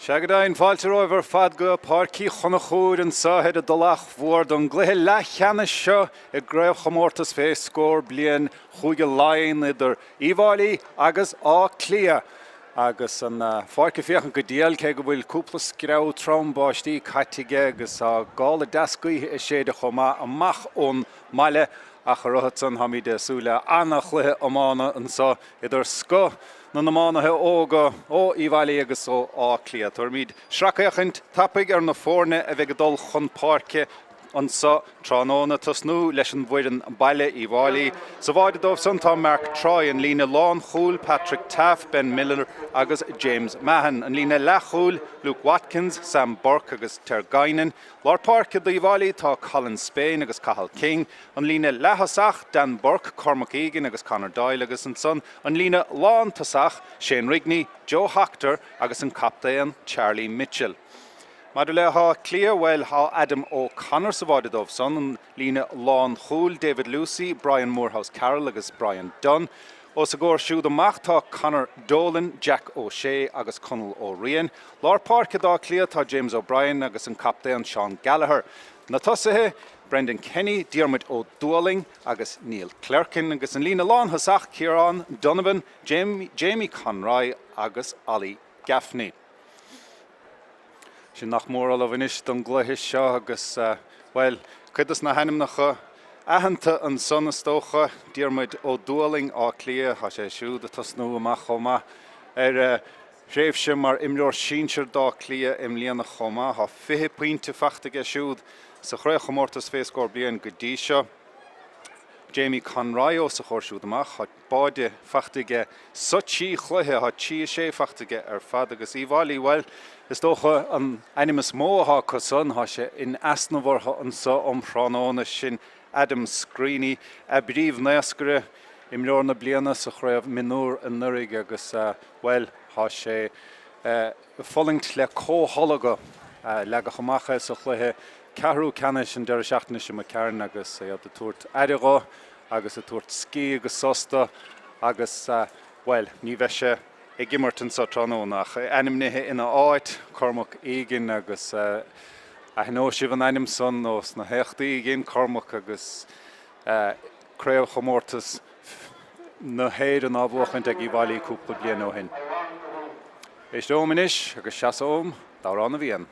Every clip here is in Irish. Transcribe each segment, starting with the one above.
Céadaoin fáilte roimh fad go Páircí Chonchúir an sáthead a Tulach mhór don Glutha Leathcheannais seo I Craobh chomórtas fééis scór bliain chuige Laighean idir Offaly agus Cluiche. Agus an Páirc féchan go díal cé go bhfuil cúpla screabh trombbáistí caiteige agus gála dascaí is séad a chomá amach ón maile a chorothat san hamid súla annach Cluiche Iomána an sa idir sco na Iomána óga ó Offaly agus ó Cluiche. Tuair míad sracaíochaint tapig ar na fórne a bheith go dul chun Páirce an sa tránóna tasnú leis an bhuiireann baile Offaly. Sa bhaide dómh san tá Mark Troy an lína Lán Chúl, Patrick Taff, Ben Miller agus James Mahan. An lína Lechúil, Luke Watkins, Sam Burke agus Tergainen. Lár Páirce do Offaly tá Colin Spain agus Cathal King. An lína Lethasach, Dan Burke, Cormac Egan agus Conor Doyle agus an son. An lína Lán Tasach, Shane Rigney, Joe Hoctor agus an captain Charlie Mitchell. Maidir le Cluiche bhfuil Adam O'Connor sa bhaide dómh son an lína Lán Chúl, David Lucy, Brian Moorhouse Carroll agus Brian Dunn. Ó sa gcóir siúd amach tá Conor Dolan, Jack O'Shea agus Conal O'Rian. Lár Páirce dá Cluiche tá James O'Brien agus an captain Sean Gallagher. Na tosathe Brendan Kenny, Diarmuid O'Dowling agus Neil Clerkin agus an lína Lán Hasach, Kieran Donovan, Jamie Conroy agus Ollie Gaffney. Sin nach mór a bhanis don Glutha seo agus, well, chuidas na hanim nach ahananta an son istócha Diarmuid O'Dowling á Cluiche, tha sé siúd a tasnú amach chomá. Réimh sin mar imleoir sínsir dá Cluiche im líana chomá, tha 20 pointe feachtaige siúd sa chraobh chomórtas fééis scór bliain go dtí seo. Jamie Conroy ó sa chóir siúd amach, tha báide feachtaige sa tí Cluiche, tha tí sé feachtaige ar fad agus Offaly, well, is dócha an animus mó ha cosan ha sé in asnamhortha an sa omhránóna sin Adam Screeney a bríomh neascure im leor na bliana sa chraobh minúr an nurig agus well ha sé follingt le cótholaga le go chamacha sa Cluiche ceathrú canis an deire seachtaine sin cairn agus a tuairt airigá agus a tuairt cí agus sosta agus well ní bheith sé I gimmerton sa tránónach. Animnithe ina áit, Cormac Egan agus a nó sibh an anim son os na heachtaí gin Cormac agus Craobh chomórtas na héad an ábhuachant ag Offaly cúpla bliain ó hin. Is dóminis agus seas óm dá rán a bhíon.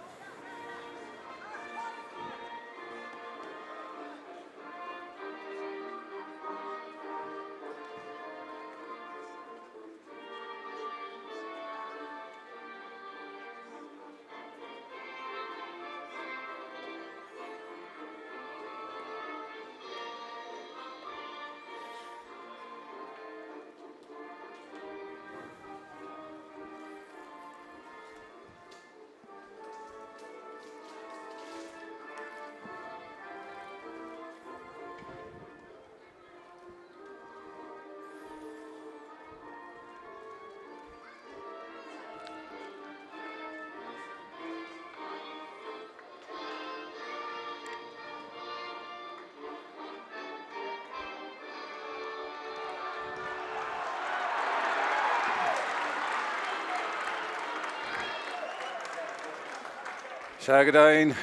Céadaoin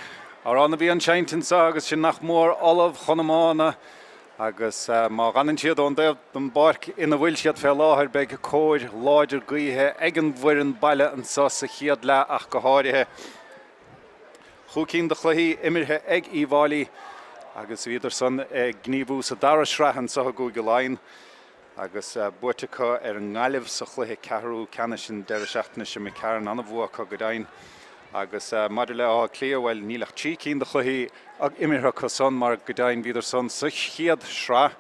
ar anna bhí an seintin sa agus sin nach mór olamh Iomána agus má ganan siad ón déobh don Páirc ina bhfuil siad fé láthir beidh cóir láidir gaotha ag an bhuireann baile an sa sa chiad le ach go háirithe. Chúcín de chluichí imirthe ag Offaly agus bhíidir san gníomhú sa dara sreathan sa go Laighean agus buirtecha ar an ngáileh sa chluiche ceathrú canis an deire seachtaine sin cairn anna bhuacha go dain. Agus maidir le Cluiche bhfuil nílach tí cín de chluichí ag imirthe cosan mar go dain bhíidir san sa chiad sra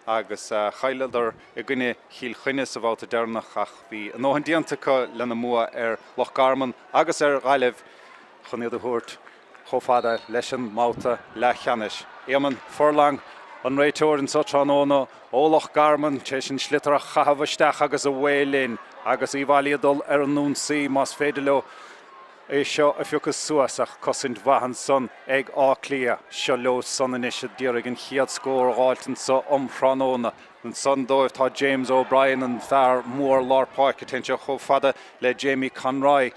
agus chailedar I gcuine chial chuine sa bhálta dearnach ach bhí an óhan diantacha lena mua ar Loch Garman agus ar ghaileh chun iad a thuairt chomhfada leis an Máta Leathcheannais. Éamann forlang an réiteoir an sa tránóna ó Loch Garman té sin slitar a chahabhaisteach agus a bhélinn agus Offaly dul ar an nún sí más féidir le seo a fiúchas suasach cosint bhahan son ag áclia seo leo son in ishe dírig an chiad scór gáiltan sa Fhranóna an son dóibh tá James O'Brien an fear Mhór lár Páirc a tenseo cho fada le Jamie Conroy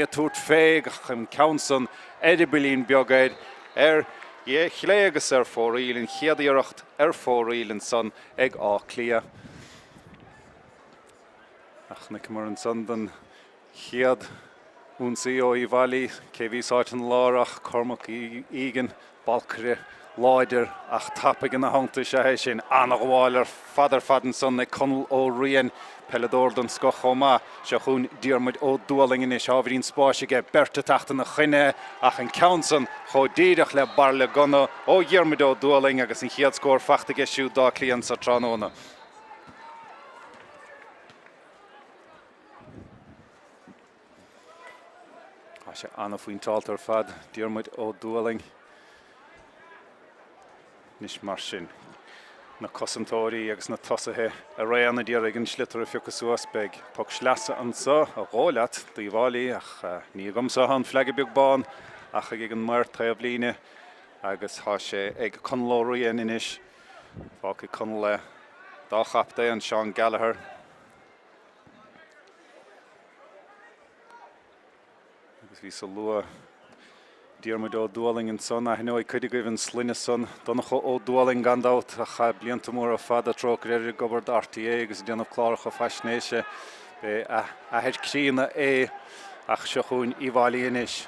a túirt féig an Counson edibilín beagad chléagas fóríl an chiadíocht fóríl an son ag áclia ach nic mar an son den chiad Únsaí ó Offaly, cé sáitin lárach, Cormac Egan, Balcre, Láidir, ach tapig in na hánta se hééis sin annach bháil fadar fadan son ag Conal ó Rian, Pelador don Scochomá, se chun Diarmuid ó Dualingin is ábhíonn spáisige berta tachta na chuine ach an Counson chodíireach le barla gona ó Diarmuid ó Dualing agus an chiad scór fachtaige siú dá clian sa Tránóna. Se anna faoin taltar fad, Diarmuid ó Dualing. Nis mar sin. Na cosantóirí agus na tosathe a réanna díarag an slitar a fiúchas suasbeg. Pog slasa an sa a gáileat do Offaly ach ní gomsa an fleigibeg bán ach ag an mar taobhlíne agus há sé ag conlóiríon inis. Fáca con le dá chapta an Sean Gallagher. Bhí sa lua Diarmuid ó Dualing an son a hinó I chuide goibh an sline son donach ó Dualing gandát a cha blianta mór a fada Tráchtaire gobar RTA agus déanamh clárach a faisnéise a heid críanna ach seo chun Offaly inis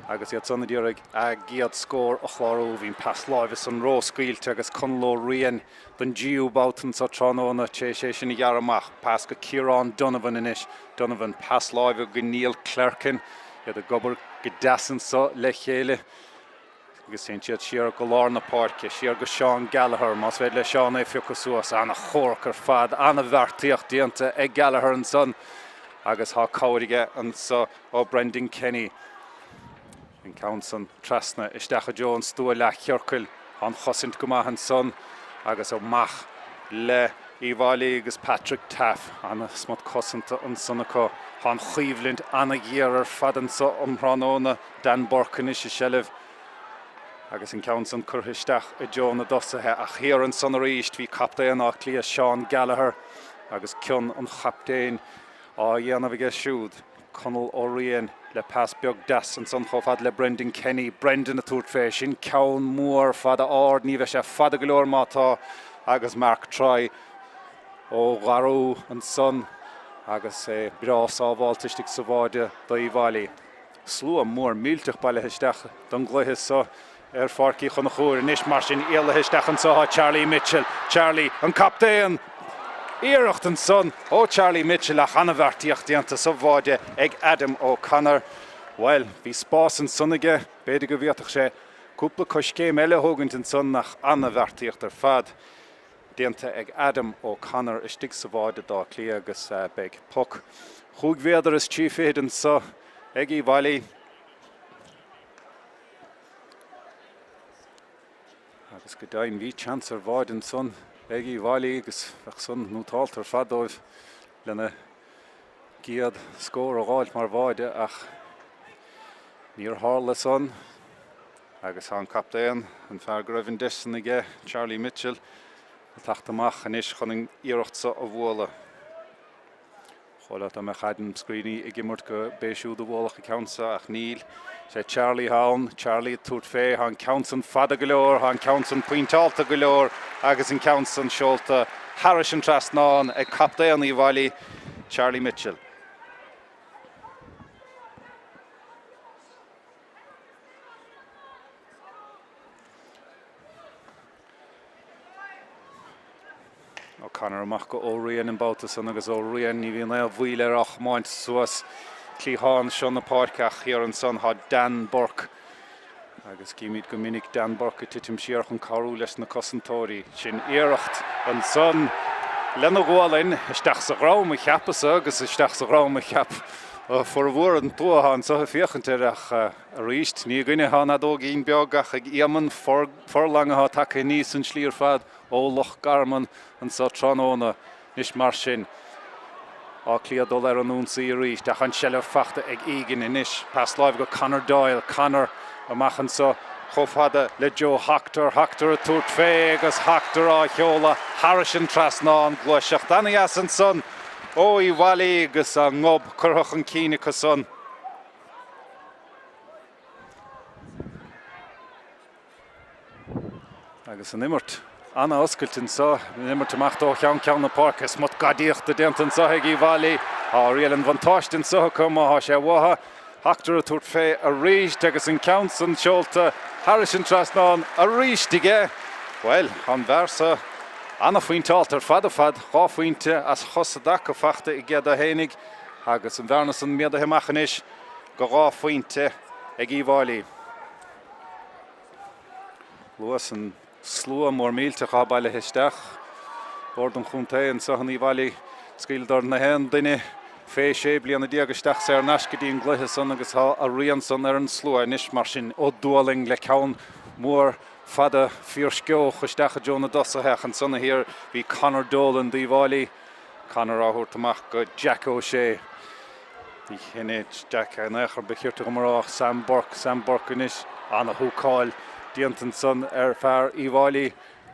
agus iad sonna díorag a giad scór a chláróh hín pas láimhis an róscailte agus conló rian don giú bátan sa Tránóna sé sin I dhearamach pas go Ciarán Donovan inis Donovan pas láimh go Neil Clerkin iad a gobar go dasan sa le chéile agus sin siad siar go lár na Páirce siar go Sean Gallagher más bheith le Sean é fiúchas suas anna chórcar fad anna bheartaíocht díanta ag Gallagher an son agus há cáirige an sa ó Brendan Kenny an Counson trasna isteach a Jones stúa Leathcheannais an chosint go maith an son agus ó mach le Offaly agus Patrick Taff anna smut cosanta an son acu an chuomhlint anna ggéar fad an sa Fhranóna Dan Borcan is sellh agus an Counson curthisteach I Joan na dosathe ach chéar an son a ríist hí captaíon á clia Sean Gallagher agus cion an chaptéin á dhéanamh ige siúd Conal ó Rian le pas beag das an son chofad le Brendan Kenny Brendan a túirt fé sin ceann mór fada ard ní bheith sé fada go leor mátá agus Mark Troy ó Craobh an son agus brás ábháilteistigh sa bháide do Offaly. Slú mór mílteach baile heisteach don Gluthe sa Fárcaí Chonchúir inis mar sin éile heisteach an sa Charlie Mitchell. Charlie an captéan Iirecht an son ó Charlie Mitchell a chana bheartaíocht díanta sa bháide ag Adam O'Connor. Well, bhí spás an sonige, beidir go bhíoteach sé cúpla coscéim eile thugant an son nach anna bheartaíocht ar fad. Díanta ag Adam O'Connor istigh sa bháide dá clia agus beag puck. Chúg bhéadar is chief éad an sa ag Offaly. Agus go dain bhí chance ar bháid an son ag Offaly agus bheith son nótáiltar fadóibh lena giad scór a gáil mar bháide ach níor hála son agus an captéan an fear go raibh an deisen aige Charlie Mitchell Tachtamach inis chun an iirecht sa a bhla. Chola am a chadan scríní I gimmort go béisiú do bhlach a Counsa ach níl sé Charlie Hawn, Charlie túirt fé an Counson fada go leor, an Counson pointáalta go leor agus an Counson seolta Harris an trasnáin ag captaíon Offaly Charlie Mitchell. O'Connor amach go ó Rian an bátasan agus ó Rian ní bhíon le bhuiile ach máint suas Clíháin seo na Páirc ach chéar an son há Dan Burke agus cíimiid go minic Dan Burke a titim siar chun carú leis na cosantóirí sin iirecht an son lena gháilinn isteach sa Craobh a cheappas agus isteach sa Craobh a cheap for bhór an tuahan sa féchantar ach a ríist ní gine hána dó gín beag ach ag íaman forlangatha take níos an slíor fad ó Loch Garman an sa Tránóna nis mar sin. á clíadul ar an únsaí ríis de chan seileh fachta ag igen inis pas láimh go Conor Doyle Conor amachchan sa chomhfada le Joe Hachtar a tuairt fé agus Hachtar á cheola Harrison Trasná an Glúiseach Danny asan son ó Iomána agus a ngob curthach an cínecha son. Agus an immert Anna oscailtin sa immert amach dó ceann na Páirc is mut gadíocht a déantan sa ag Iomána á rial an vantáistin sa chum á sé watha Hachtar a tuairt fé a ríist agus an ceann san seolta Harrison Trasná a ríistige. Well, an bhar Anna faointeáilt ar fad chá faointe as chosadach a fachta I gcéad a hénig agus an bhearnas an miad a himachchan is go gá faointe ag Iomána. Luas an slua mór mílte chá baile histeach bord an chunta an sa an Iomána scíildar na hen duine fé sé bliana diagasteach sé ar nascadí an gluthe son agus a rian son ar an slua inis mar sin ó dúaling le ceann mór fada fíorsceo chuisteach a Jonah Dossaheach an sonna here bhí Conor Dolan the Iomána Conor áthúirt amach go Jack O'Shea bhí chinné Jack an éachar bechiirte go marach Sam Burke inis anna thuáil diantan son ar fear Iomána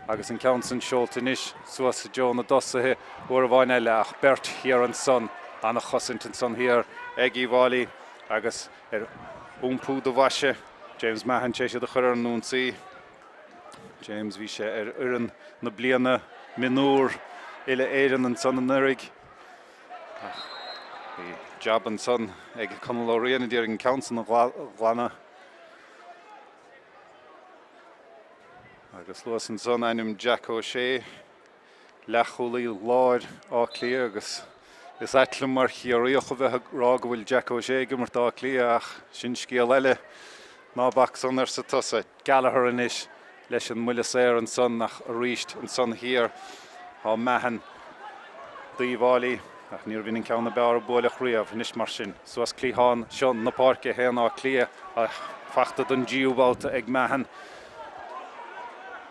agus an ceann san seolta inis suas a Jonah Dossahe uair a bhain eile ach bert hir an son anna chosintan son here ag Iomána agus ar úmpú do bhaise James Mahan sé de chuir an núnsaí James bhí sé ar uireann na bliana minúr ile éireann an son an nurig. Bhí jab an son ag conlóiríonna díar an ceann san ghlana. Agus luas an son ainm Jack O'Shea lechúlaí láir á clí agus is eitlim mar chiaríoch a bheith rá go bhfuil Jack O'Shea gimmart á clí ach sin scíal eile ná bach son ar sa tusa Gallagher inis leis an muile séir an son nach a ríist an son hir á mehan the Iomána ach níor bhín an ceann na bear buailech riamh inis mar sin suas clíán sean na Páirce héan á clí a fachta don díúbáta ag mehan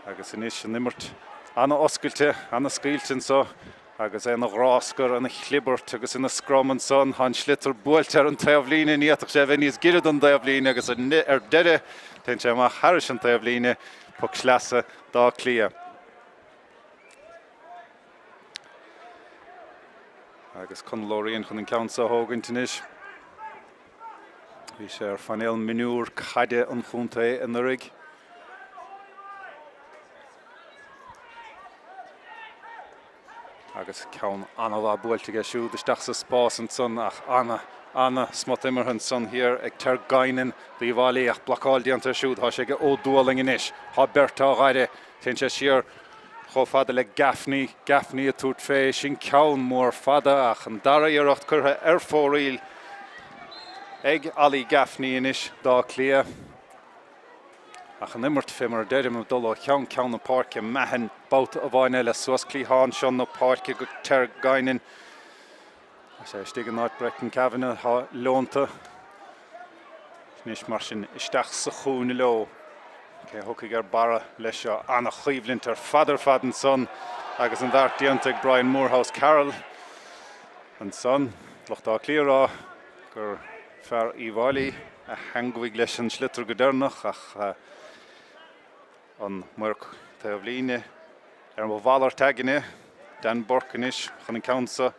agus inis an immert anna oscailte anna scailtin so agus é na ráscar anna chlibbert agus ina scrum an son han slitar buailte ar an taobhlíne níoach sé bheith níos girid an taobhlíne agus ar deire ten sé amach Harris an taobhlíne pug sleasa dá clia. Agus conlóiríonn chun an ceann sa thógaint inis. Bhí sé ar fanéil minúr caide an chunta an nurig. Agus ceann anna bhá buailte siúd isteach sa spás an son ach anna smut immerhan son here ag tar gainin the Iomána ach blacáil diantar siúd há sé go ó dúaling inis há bertá gaide ten sé siar cho fada le Gaffney a tuairt fé sin ceann mór fada ach an dara iirecht curtha ar fóriil ag Ali Gaffney inis dá clia ach an immert fimar deirim a dul ó ceann na Páirce mehan bouta a bhain eile suas clíán sean na Páirce go tar gainin sé stigan náid brecin Cavanagh há leonta níos mar sin isteach sa chúna leo cé thucaigh ar bara leis seo anna chuomhlint ar fadar fadan son agus an bhart dianta ag Brian Moorhouse Carroll an son lochtá clírá gur fear Iomána a hangmhaigh leis an slitar go dearnach ach an Mhór taobhlíne ar an bhválar taginine Dan Burke inis chun an ceann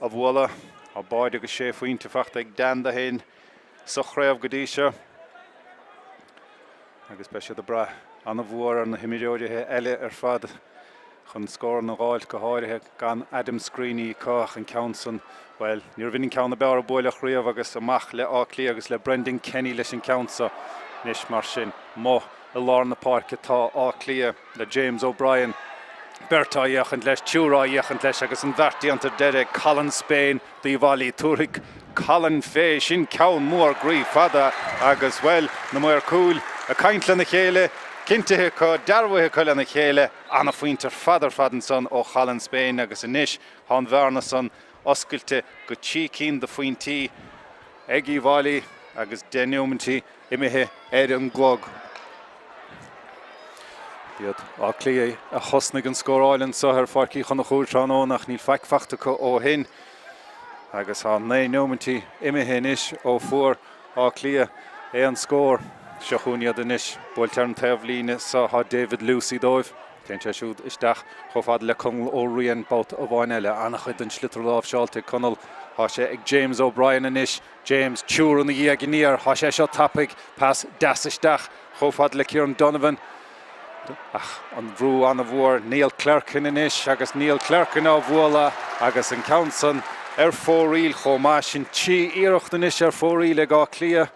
a bhla a báid agus sé faointe fachta ag Dan da héin sa Craobh go dtí seo agus be siad a bra anna bhuair an na himireoirithe eile ar fad chun scór na gáil go háirithe gan Adam Screeney cach an ceann son well níor bhíonn ceann na bear buailech riamh agus amach le á clí agus le Brendan Kenny leis an ceann níos mar sin mo a lár na Páirce tá á clí le James O'Brien Bertá iachant leis túrá iachant leis agus an bhartíantar deire Colin Spain the Iomána túraigh Colin fé sin ceann mór gríomh fada agus well na mór cúil a caint le na chéile cinntethe có dearbhaithe co le na chéile anna faointar fadar fadan son ó Colin Spain agus inis há an bhearna son oscailte go tí cín de faointí ag Iomána agus déniumantí imithe an glog. Biad á clí a chosnig an scóráilin sa ar Páircí Chonchúir Tránó nach níl feicfachta ó hin agus há 9 nómantí imithe inis ó fuair á clia é an scór seachúniad inis bhfuil an taobh líne sa há David Lucy dóibh. Téint siúd isteach chomh le congl ó rion bát a bháin eile annach chuid an slitar lámh seálta conal há sé ag James O'Brien inis. James túr an í ag níor há sé seo tapig pas das isteach chomh le Kieran Donovan. Ach, an bhrú an a bhór Neil Clerkin inis agus Neil Clerkin á bhla agus an Counson fóríl chomá sin tí íirecht inis fóríl ag á clia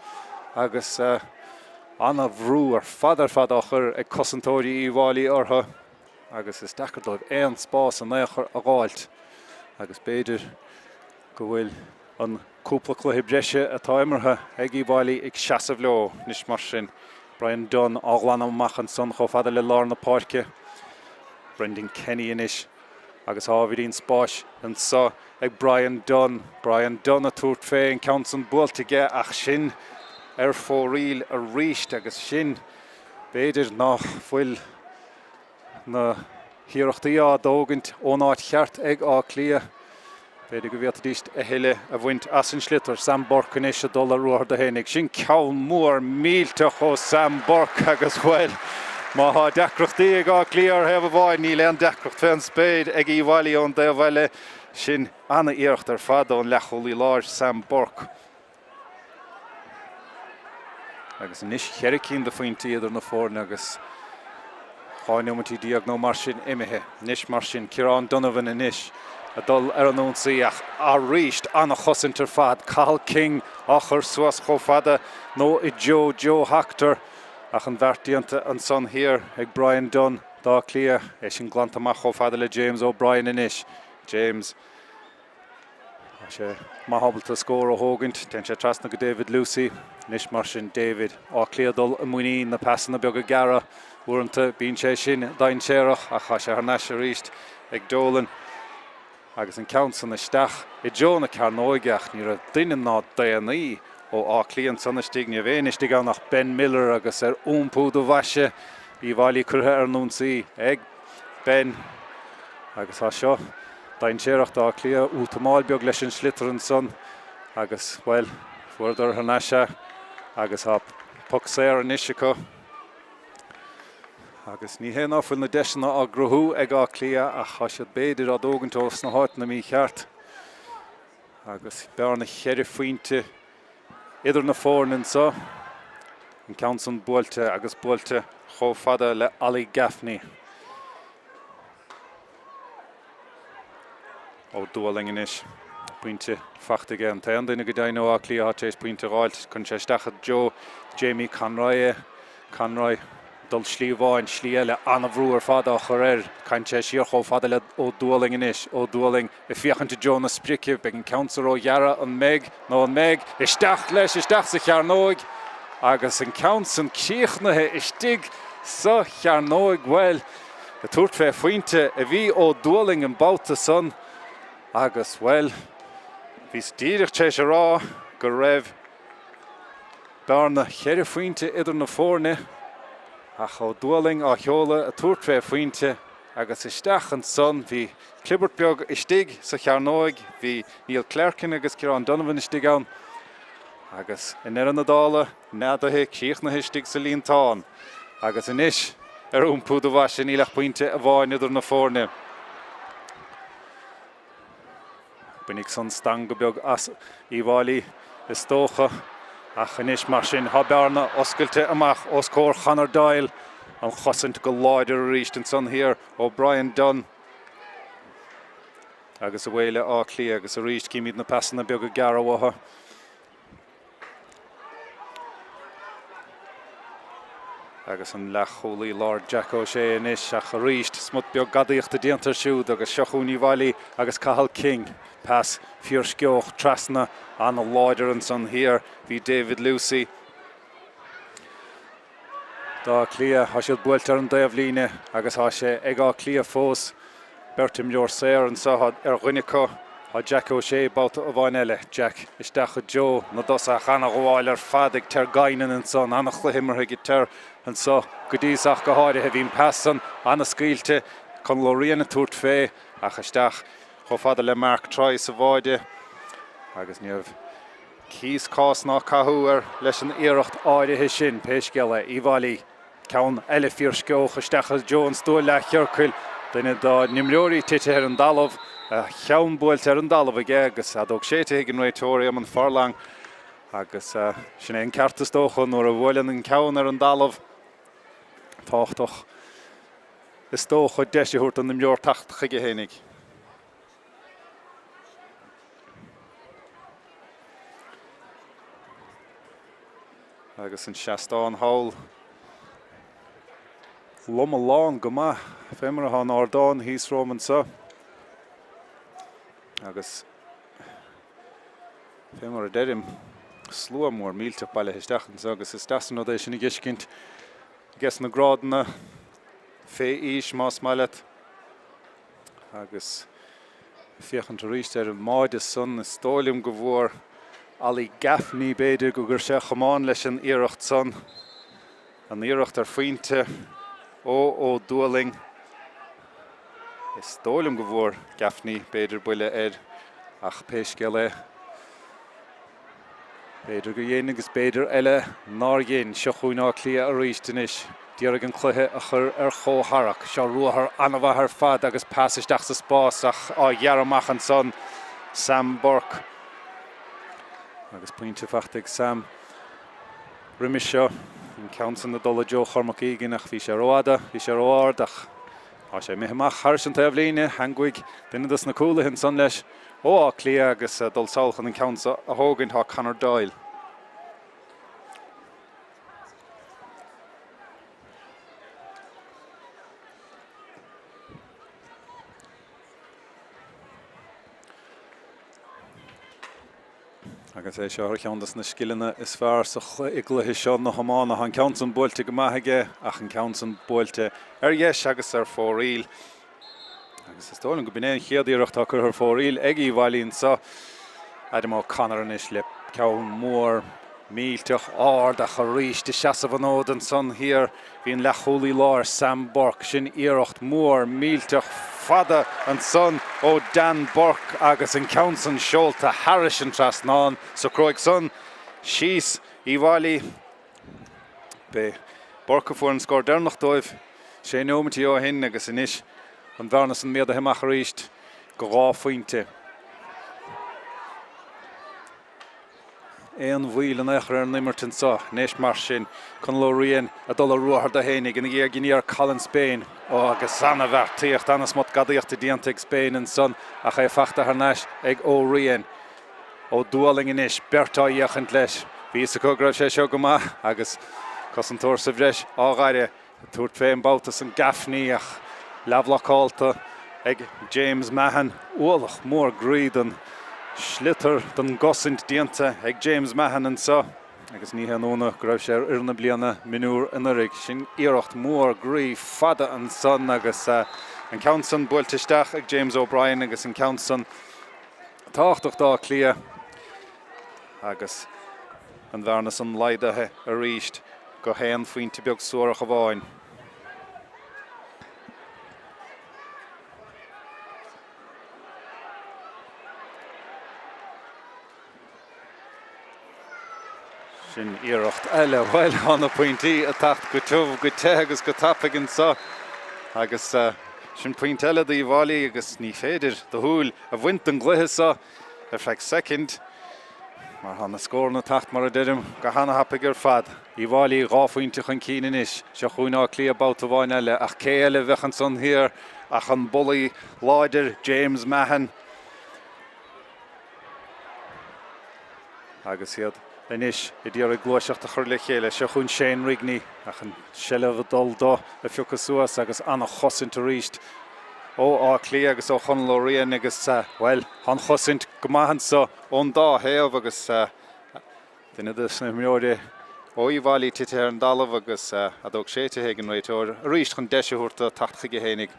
agus an a bhrú fad achar ag cosantóirí Íháilí ortha agus is dachar dóibh éon spás an éachar a gáilt agus beidir go bhfuil an cúpla cluiche breise atá imirthe ag Íháilí ag seasamh leo níos mar sin. Brian Dunn ághlainn amach an son chomh fada le lár na Páirce. Brendan Kenny inis agus ábhíonn spáis an sa ag Brian Dunn. Brian Dunn a túirt fé an Counson buailteige ach sin fóríl a ríist agus sin beidir nach bhfuil na hiarachtaí á dógant ón áit cheart ag á clia. Beidir go bhíocht díist a heile a bhaint as an slitar Sam Burke inis a dul a ruair de hénig. Sin ceann mór mílte cho Sam Burke agus bhfuil má há deacrochtaí ag á clia ar hebh bháid ní leon deacrocht fé an spéid ag Íháilí ón de bhile sin anna íirecht ar fad ón leacholaí láir Sam Burke. Agus inis cheiricín de faointí idir na fórne agus cháinúmatí díag nó mar sin imithe. Nis mar sin Kieran Donovan inis a dul ar an ónsaí ach a ríist anna chosantar fad Cathal King achar suas chomh fada nó I Joe Hactor ach an bhartíanta an son hir ag Brian Dunn dá clia é sin glantamach chomh fada le James O'Brien inis. James sé má habalta scór ó thógant ten sé trasna go David Lucy níos mar sin David á cléadul a muoí na passanna beag a gara uaireanta bíonn sé sin dain séireach a cha sé thna sé ríist ag Dolan agus an Counson isteach I Joe na Carnóigeach ní a duine ná daanaí ó á clíon sonnastíg ní a bhéinistí gan nach Ben Miller agus úmpú do bhaise Íháilí curtha ar nónsaí ag Ben agus há seo dain séireacht á clia últamáil beag leis an slitar an son agus well fuairdar hanase agus há puc séir an isico agus ní hé áfuil na deisina a grothú ag á clia a cha siad beidir á dógantós na háit na mí cheart agus bearna cheir faointe idir na fórnin sa an Counson buailte agus buailte chomh fada le Ali Gaffney ó Dublin inis puinte fachtaige an taon duine go dainó á clia á tééis puinte ráilt chun sé stachad Joe Jamie Conroy dul slíomháin slí eile anna bhrú ar fada a chur caint sé siar chomh fada le ó Dublin inis ó Dublin I fiachanta Joe na sprice beag an Counson ó dhearra an Meg nó an Meg isteach leis isteach sa chearnóig agus an Counson cíochnathe istig sa chearnóig well a túirt fé faointe a bhí ó Dublin an bouta son agus well bhís díreach sé sé rá go raibh bearna cheir faointe idir na fórne ach ó Dublin á cheola a túirt fé faointe agus isteach an son bhí clibert beag istig sa chearnóig bhí Neil Clerkin agus Kieran Donovan istig ann agus in ar an nadála neadathe cíochnathe istig sa líontáin agus inis úmpú do bhaise nílach puinte a bháin idir na fórne. Bunig son stang go beag as Íháilí is tócha ach inis mar sin há bearna oscailte amach os cór chanar dail an chosint go láidir a ríist an son hir ó Brian Dunn agus a bhfuile á clia agus a ríist cíimiad na passanna beag a gara watha agus an lecholaí Lord Jack O'Shea inis ach a ríist smut beag gadaíocht a díantar siúd agus seachún Íháilí agus Cathal King pass fior sceoch trasna anna láidir an son hir bhí David Lucy dá clia há siad buailte ar an daobh líne agus há sé ag á clia fós bertim leor séir an sa ar ghuinecha há Jack O'Shea bouta a bhain eile Jack isteach Joe na dosa chana gháil ar fad ag tar gainan an son anna chluhimmarthe go tar an sa go díosach go háirithe bhín passan anna scaoilte chun Lorraine túirt fé ach isteach chomh fada le Mark Troy sa bháide agus níamh cís cás ná cathú leis an iirecht áirithe sin péisceile Iomána ceann eile fíor sceoch isteachas Jones dó le chearcail duine dá nimleoirí tite ar an dalamh cheann buailt ar an dalamh aige agus adóg séite ag an réitóriam an Furlang agus sin é an ceartas dóchan nuair a bhfuileann an ceann ar an dalamh táchtach is dócha deisiúirt an nimleor tacht chuige hénig. Agus an Céadaoin hawl lom a lán go maith fémar a an Ardáin hís Róman sa agus fémar a deirim slua mór mílteach baile isteachans agus is deasan nó éis sin i gciscint ges na grádanna fé ís más mailet agus fiochan ríist ar an máide son is tóilium go bhór Allí gafní beidir go gur sé chamáin leis an iirecht son an iirecht ar faointe ó dúling is tóilium go bhór gafní beidir buile ach péisceile beidir go dhéana agus beidir eile ná dhéin seo chuúná clia a ríistenis díarag an cluthe a chur ar chóthach seo ruathar anmhath ar fad agus páisisteach sa spás ach á dhearamach an son Sam Burke agus pointe fachtaigh Sam riimi seo an ceansan na dul Joe chormach ígin ach bhí sé róada bhí sé róard ach á sé mitheach thar an taobh líne hanguig duine dus na cúlaithin son leis ó clia agus dul saolchan an ceansa a thógann tá Conor Doyle. Agus é seo cheantas na skillne is fearr sa gluthe seo na Iomána an ceansan buailte go maithaige ach an ceansan buailte ar dheis agus ar fóríl. Agus is tóilm go bínéon chéadíireacht a chur ar fóríl ag Iomána sa Adam O'Connor anis le ceann mór mílteach ard a choríis de seasamh an ód an son hir hín lecholaí láir Sam Burke sin iirecht mór mílteach fada an son ó Dan Burke agus an ceansan seolta Harris an trasnán so croig son síos Iomána be Burke fuair an scór dearnach dóibh sé nómatí ó hin agus inis an bharnas an méad a himach ríist go rá faointe. Éan bhuiil an éachar ar nimmertin sa, néis mar sin, chun Lóríon a dul a ruachar da hénig in a giniar Colin Spain agus sanna bhar tíocht anas mot gadaíocht a diantaigh Spain an son a cha fachta ar neis ag Órion ó dúaling inis bertá iachant leis. Bhí sa cograibh sé seo go maith agus cos an tóir sa bhreis ágáire túirt féin bautas an gafní ach leabhlacálta ag James Mahan ualach mór gríd an Schlitter don gosint dianta ag James Mahan an sa agus ní hanóna go raibh sé ar na bliana minúr in orig sin iirecht mór grí fada an son agus an ceansan buailteisteach ag James O'Brien agus an ceansan táchtach dá clia agus an bharnas an laidathe a ríist go héan faointe beag suarach a bháin. Sin iirecht eile bhil anna pointí a tacht go tuamh go te agus go tappaigh an sa agus sin point eile de Iomána agus ní féidir do thuúil a bhaint an gluthe sa ar feadh second mar hanna scór na tacht mar a deirim go hanna happaigh ar fad. Iomána ráfaointe chun cían inis seo chuúná clí a báta bháin eile ach cé eile bheitchan son hir ach an bulaí láidir James Mahan agus iad inis I dtíar a glúiseach a chur le chéile seo chun Shane Rigney ach an seileh dul dó a fiocas suas agus anna chosint a ríist ó clí agus ó chun Lóríon agus well an chosint go maithan sa ón dá héamh agus duine dus na mróide ó Iomána tite ar an dalamh agus a dóg séite ag an réitóir a ríist chun deisiúirta tachtcha go hénig.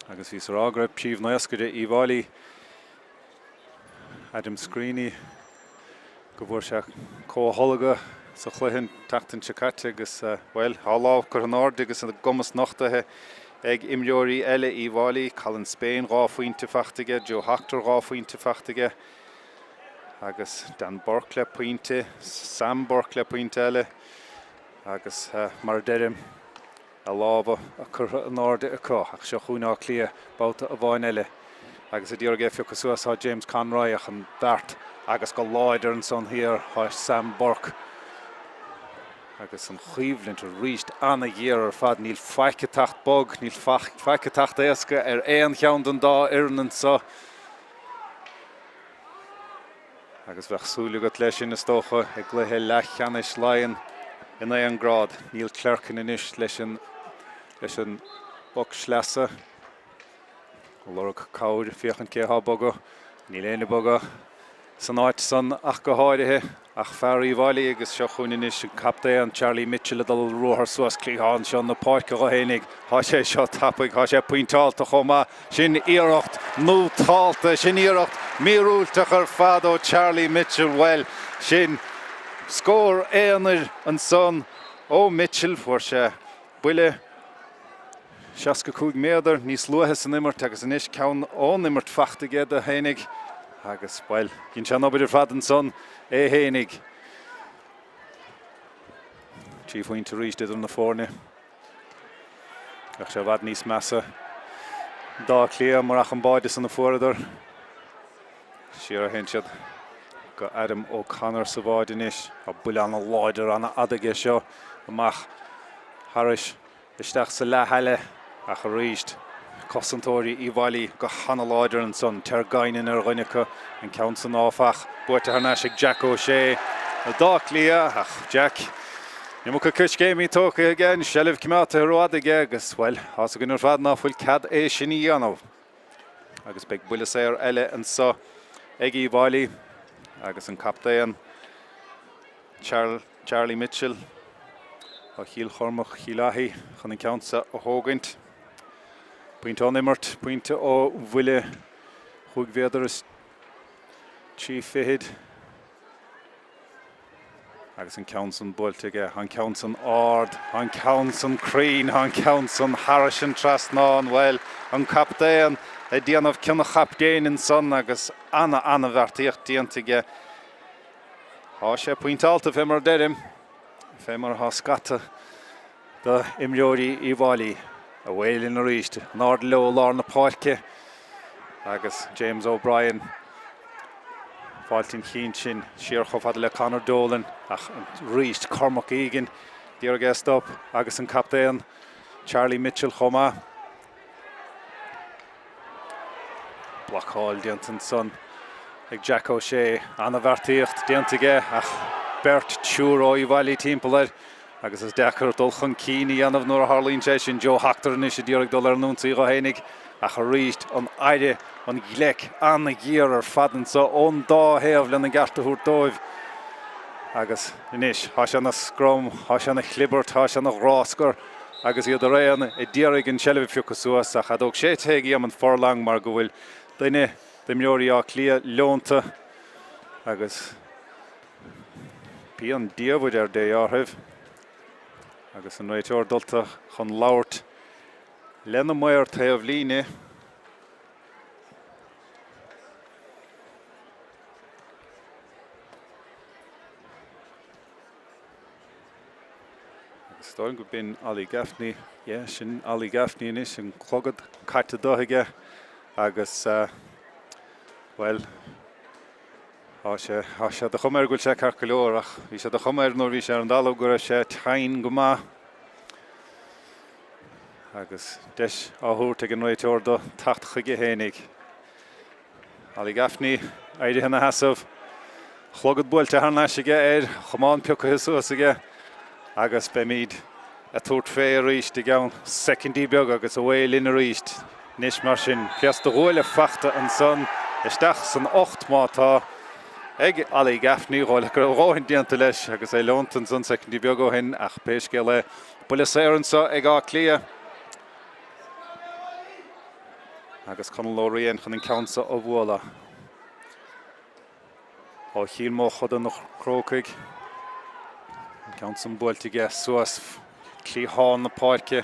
agus bhí ágra príomh nuascaide Iomána Adam Screeney go bhfuair se cótholaga sa chluicheann tachtain Chacate agus well háláh gur an ard agus an gomas nachtathe ag imreoirí eile Iomána Colin Spain rá faointe fachtaige Joe Hachtar rá faointe fachtaige agus Dan Burke le pointe Sam Burke le pointe eile agus mar deirim a lába a chur an ard acu ach seo chúna clia báta a bháin eile agus a dtíorga fio cosúas James Conroy ach an dart agus go láidir an son hir há Sam Burke agus an chuomhlint a ríist anna dhéar ar fad níl faice tacht bog, níl faice tacht éasca ar éon cheann don dá iarnan sa agus bheith súla go leis sin na stócha ag gluthe Leathcheannais Laighean in é an grád níl clercan inis leis an bog sleasa Lorg Craobh fiochan céthá boga níl éine boga san áit san ach go háirithe ach fear Iomána agus seo chuin inis an captain Charlie Mitchell a dul ruthar suas clíháin seo na Páirc go hénig há sé seo tappaig há sé pointáilta chomá sin iirecht nó táilta sin iirecht míúilteach ar fad ó Charlie Mitchell well sin scór éanair an son ó Mitchell fuair sé buile 65 méadar níos luathe san immert agus inis ceann ón immert fachtaige a hénig agus well cinn se nobidir fad an son é hénig tí faointe ríist idir na fórne ach se bhad níos measa dá clia mar ach an báide san na fóradar siar a héintead go Adam O'Connor sa bháid inis a buile an láidir anna adaige seo amach Harris isteach sa letheile ach a ríist cosantóirí Iomána go chana láidir an son Tergainin ar ghainecha an ceann san áfach buirte harnáisiigh Jack O'Shea a dá clia ach Jack ní mo go cúis géimí tócha again sellibh cimeáta roidige agus well as a gunnar fad náfuil cad é sin í anmh agus beag buile sé ar eile an sa ag Iomána agus an captain Charlie Mitchell a chiil chormach chiileathaí chun an ceansa a thógaint Pointe an immert, pointe ó bhuile chuig véadar is tí fihid agus an ceann san builteige, an ceann san ard, an ceann san crín, an ceann san Harris an trasnáin, well, an captain a díanamh cinna chaptéin in son agus anna bhartaíocht díantaige há sé pointáilta fé mar deirim fé mar há scata do imreoirí Iomána a bhfuil in a ríist an ard leo lár na Páirce agus James O'Brien fáiltín chin sin siar chofad le Conor Dolan ach an ríist cormach ígin díor stop agus an captain Charlie Mitchell chomá blacháil diantan son ag Jack O'Shea anna bhartaíocht diantaige ach Bert Túr ó Iomána timpelir agus is dechar dulchan cíní anmh nuair a Hurling sin Joe Hachtar in is díorach dul ar núntaí go hénig ach a ríist an aire an ghlec anna gíar ar fadan sa ón dá héamh lena gartaúir dóibh agus inis há se na scrum, há se na chlibbert, há se na ráscar agus iad a réan i díorach an sellibh fiú cosúas ach adóg sé teigi am an forlang mar go bhfuil daine d'imreoirí á clia leonta agus bí an díomhid ar dé áthibh agus an réiteoir dulta chun labhairt lena muir taobh líne agus stáin go bin Ali Gaffney sin Ali Gaffney inis an chlogad caite dóthaige agus well há sé de chuméir gúil sé car go leor ach bhí sé de chuméir nóir bhí sé an dálamh gur sé tain go maith agus deis áthúirt ag an réiteoir do tacht chuige hénig Ali Gaffney éidir hena hasamh chlogad buailte harnáisiige chomáin peocha suasaige agus be míad a tuairt fé a ríist i gceann secondí beag agus a bhfuil in a ríist níos mar sin ceas do ghuaile fachta an son isteach san 8 mátá ag Ali Gaffney ráil gur ráhain dianta leis agus é leontan san secondí beag ó hin ach péisce le buile séireansa ag á clia agus chun Lóiríon chun an ceansa ó bhuala. Ó chiil mó chuda nach Crócaig. Ceansa an buailte suas Clíháin na Páirce.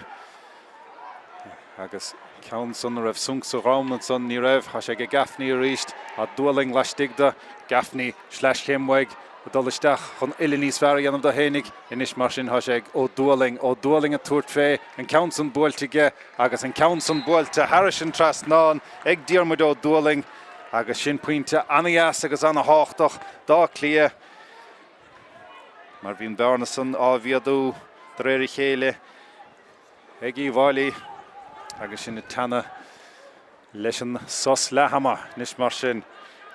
Agus ceansa an raibh sunsa rámna san ní raibh, ha sé go gafnaí a ríist, a dúling leistigda, gafnaí Leathcheannais, a dolisteach chun ile níos fearr anam do hénig, inis mar sin ha sé ó dúling a tuairt fé, an ceansa an buailte agus an ceansa an buailte Harrison Trasnán, ag diarmid ó dúling, agus sin puinte anaas agus anna háchtach dá clia. Mar bhíon Bearnason á bhíadú dréir chéile, ag Iomána, agus sin tanna leis an sos Leathama, nis mar sin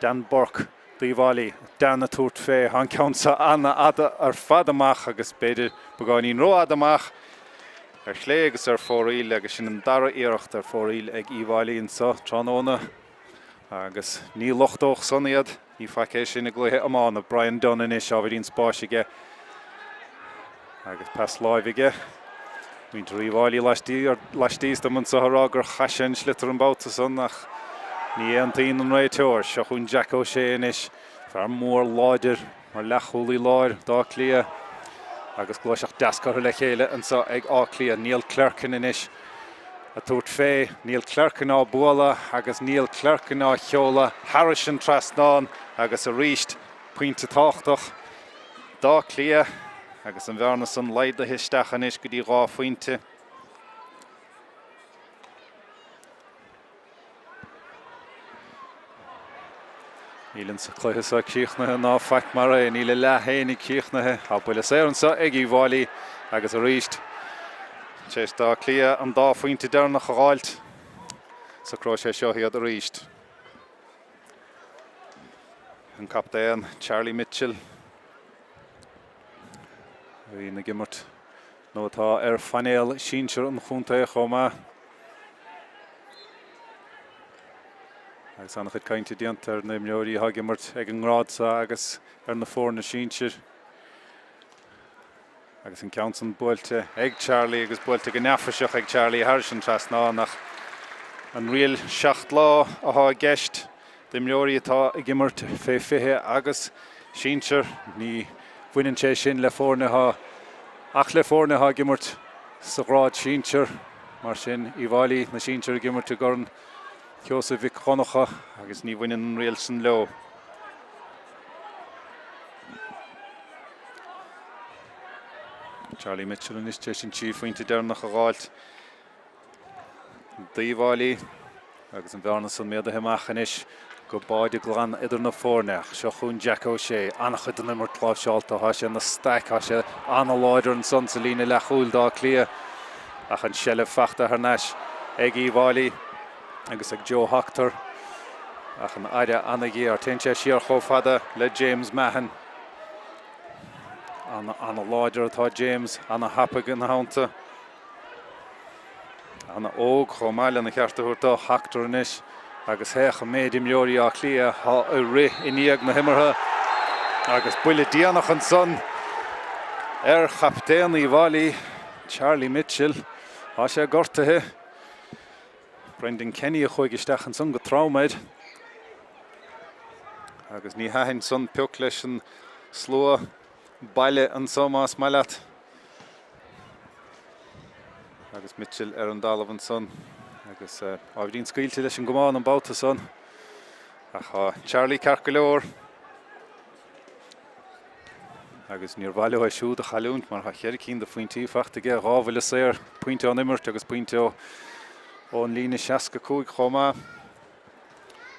Dan Borc Iomána, Dan a tuairt fé, an ceansa anna ada ar fad amach agus beidir begáinín roiad amach ar chlé agus ar fóraíl agus sin an dara iirecht ar fóraíl ag Iomána in sa Tráchtaire agus ní lochtóch son iad, ní facé sin a gluthe Iomána, Brian Dunn is a bhíon spáisige agus pas láimhige. Mín Iomána leistíos do man sa rágur chasin slitar an báta son ach ní antaíon an réiteoir, seo chun Jack O'Shea is fear mór láidir mar lechúlaí láir dá clia agus glóiseach deascar le chéile an sa ag á clia Neil Clerkin inis a tuairt fé, Neil Clerkin á buala agus Neil Clerkin á cheola, Harrison Trasnán agus a ríist puinte táchtach dá clia agus an Bearnason leid a histeach inis go dtí rá puinte. Nílann sa cluiche sa cíochnathe ná feic mar é, níle Laighean cíochnathe a buile séireann sa ag Iomána agus a ríist. Séis dá clia an dá faointe dearnach a gháilt sa Craobh seo hiad a ríist. An captéan Charlie Mitchell. Bhí na gimmart nó atá ar fanéal sínsir an chunta chomá. Agus annach chud cainte diantar na mneoirí ha gimmart ag an ngrád sa agus ar na fór na sínsir. Agus an ceansa an buailte ag Charlie agus buailte go neafraiseach ag Charlie Harrison Trasnán nach an rial 7 lá a há gceist de mneoirí atá ag gimmart fé fithe agus sínsir ní bhuiann sé sin le fórnatha ach le fórnatha gimmart sa rád sínsir mar sin Iomána na sínsir gimmart a gurn ceosa bhí chonacha agus ní bhuiann an rial san leo. Charlie Mitchell in is sin tí faointe dearnach a gháilt Iomána agus an Bearnason méad a himeach inis go báide glan idir na fórneach seo chun Jack O'Shea annach chud an nummer 12 seálta há sé na staic há sé anna láidir an son sa lína lechúil dá clia ach an seileh fachta ar neis ag Iomána agus ag Joe Hoctor ach an aire anagí ar tinse siar chomhfada le James Mahan. Anna láidir atá James, anna hapag an hánta. Anna óg chomáile na ceartúirtá Hoctor inis agus héach a méid mneoirí á clia há a ri iníag na himmartha agus buile díanach an son ar chaptéan Iomána Charlie Mitchell há sé gortathe. Brendan Kenny a chuig isteach an son go trámaid agus ní haithinn son peoc leis an slua baile an somás maileat agus Mitchell ar an dalamh an son agus ábhíonn scaoilte leis an gomán an báta son ach Charlie ceart go leor agus níor bhaile a siúd a chaúnt mar cheiricín de faointí fachtaige rábhfuil séir puinte an immert agus puinte ón lína 65 chomá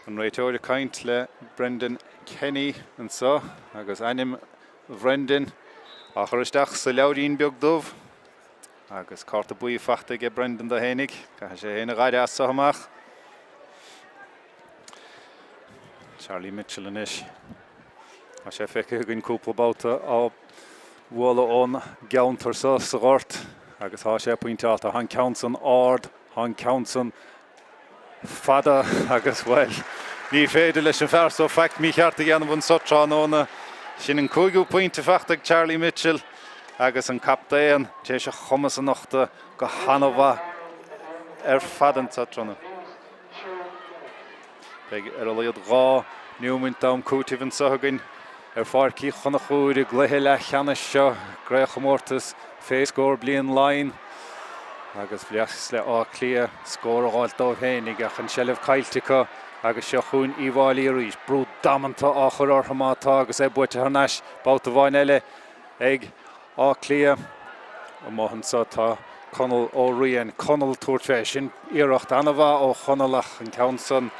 an réiteoir a caint le Brendan Kenny an sa agus anim Brendan a chuiristeach sa leabhrín beag dubh agus carta buí fachtaige Brendan da hénig ga sé héna gaide asa amach. Charlie Mitchell inis a sé feice gon cúpla báta á bhuala ón geantar sa ghart agus há sé puinteálta han ceansan ard han ceansan fada agus bhfuil ní féidir leis an fearr so feic mí cheartta gceanamh sa Tránóna sin an 5 puinte feachtaigh Charlie Mitchell agus an captéan té sé chumas an nachta go hanamha ar fadan sa Tránóna. Beg a liad gá Newman dam cútíh an sahagan Páirc Chonchúir Leathcheannais seo Craobh féascór blian Laighean agus bhliachs le Clia scór áil dó hénig ach an seileh cailtecha agus seo chun Iomána rís brú damanta á chur orthamátá agus buite Hurling báta bhain eile ag Clia a maithan sa tá Conal ó rian Conal túirte sin iirecht anamha ó Chonalach an Council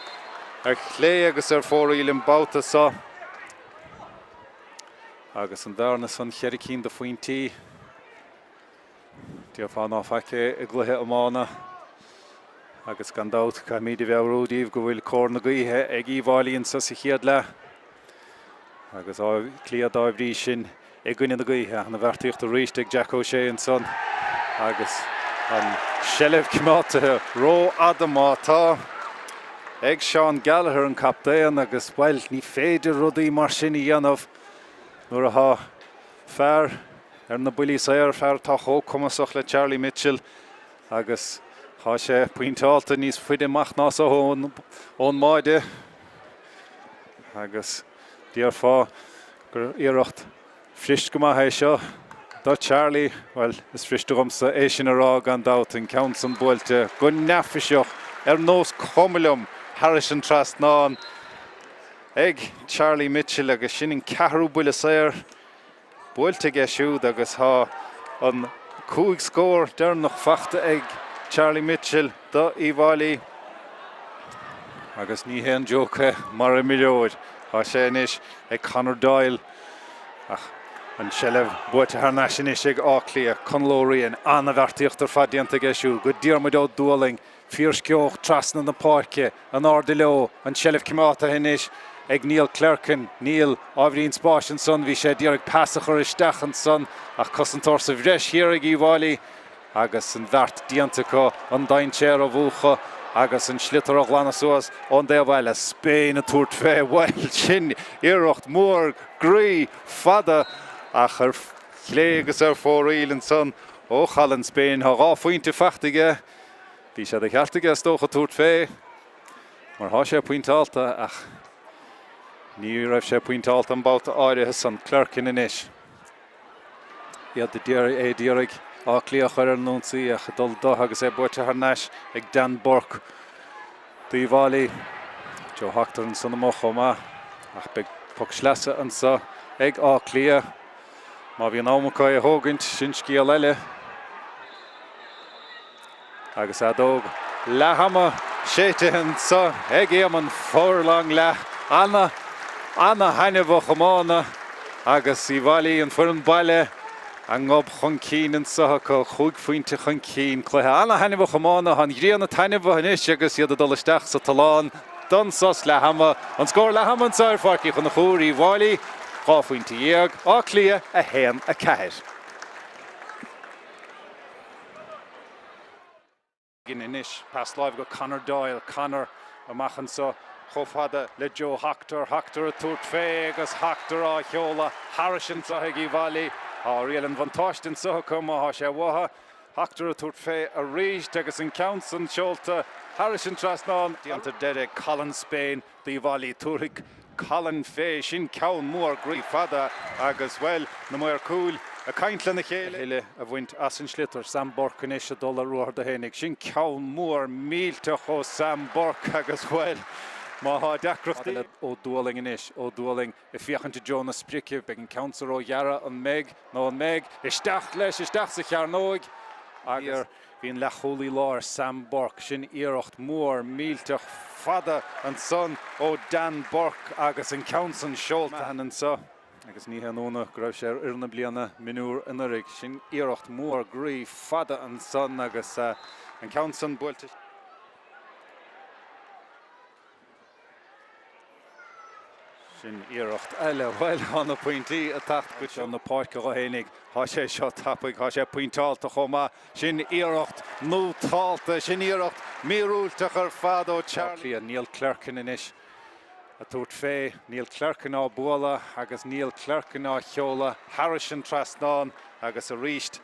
ar chlé agus ar fóraíl an báta sa agus an darna san cheiricín de faointí Díor fáin áfaice i gluthe Iomána agus gan dát ca míad bheith rúdaíomh go bhfuil cór na gaotha ag Iomána sa chiad le agus Clia dáibhrí sin ag gine na gaotha na bhartaíocht a ríist ag Jack O'Shea an son agus an seileh cimáthe ró adamátá ag Sean Gallagher an captéan agus bhfuil ní féidir rudaí mar sin i dhéanamh nuair a há fearr ar na builí saoir fearr tá chommasach le Charlie Mitchell agus há sé pointáilta níos fuide amach ná ón máide agus díor fá gur iirecht frist go maithe seo dá Charlie well is friste gomsa é sin ará gan dát an Council buailte go neafaiseoch ar nós comilum Harris an tras ná ag Charlie Mitchell agus sin an ceathrú buile saoir buailte geisiúd agus há an cúig scór dearnach fachta ag Charlie Mitchell do Iomána agus ní héan jócha mar a millióid há sé inis ag Conor Doyle ach an seileh buaite Hurling inis ag Clia Conlóiríon anna bhartaíocht ar fadianta geisiú go Diarmuid ó Dualing fíorsceoch trasna na Páirce an Ardí Leo an seileh cimáta inis ag Neil Clerkin, Neil ábhríonn Spáis an son bhí sé díreach pasachar isteach an son ach cosantóir sa bhreis hir ag Iomána agus an bhart diantacha an daintéar ó bhuacha agus an slitar ó ghlana suas ón déabhaile Spéin a túirt fé bhil sin iirecht mór grí fada ach ar chlé agus ar fóraíl an son ó chalan Spéin thá gá faointe fachtaige bhí sé de cheartaige tócha túirt fé mar há sé pointáilta ach ní raibh sé pointáilta an báta áirithe san Clerkin inis iad é díreach Clia chuir ar nónsaí a dul dó agus é buaite Hurling ag Dan Burke do Iomána Joe Hachtar an san amach chomá ach beag puc sleasa an sa ag Clia má bhí an ámachá a thógaint sin scíal eile agus adóg lehama séite an sa ag éam an fórlang le Anna hainebh Iomána agus Iomána an furan baile an ngob chun cín an sacha chuig faointe chun cín cluthe Anna hainebh Iomána an ghrian a tainebh inis agus iad a dul isteach sa talán don sos lehama an scór lehama an saoir Páirc Chonchúir Iomána gá faointe dhéag Clia a héan a ceithir. Gin inis pas láimh go Conor Doyle Conor amachchan sa chomhfada le Joe Hachtar a túirt fé agus Hachtar á cheola Harrison sa ag Iomána riail an bhantáistin sa chuma há sé bhatha Hachtar a túirt fé a ríist agus an Council seolta Harrison trasnán díantar deire Colin Spéin do Iomána túraigh Colin fé sin ceann mór grí fada agus well na mór cúil a caintlan na chéile a bhaint as an slitar Sam Burke inis a dul a ruair de hénig sin ceann mór mílte cho Sam Burke agus well má há deacrachtaí ó Dualing inis ó Dualing i fiochananta Jonas Spricke beag an Council ó dhearra an Meg nó an Meg isteach leis isteach sa chearnóig agus bhíon le cholaí láir Sam Burke sin iirecht mór mílteach fada an son ó Dan Burke agus an Council seolta an sa agus ní hanóna go raibh sé ar na bliana minúr in uirigh sin iirecht mór grí fada an son agus an Council buailte sin iirecht eile bhfuil anna pointí a tacht go se na Páirc go hénig há sé seo tappaigh há sé pointáilta chomá sin iirecht nótáilta sin iirecht míúilteach ar fad ó Charlie a Neil Clerkin inis a túirt fé Neil Clerkin á buala agus Neil Clerkin á cheola Harrison trasnán agus a ríist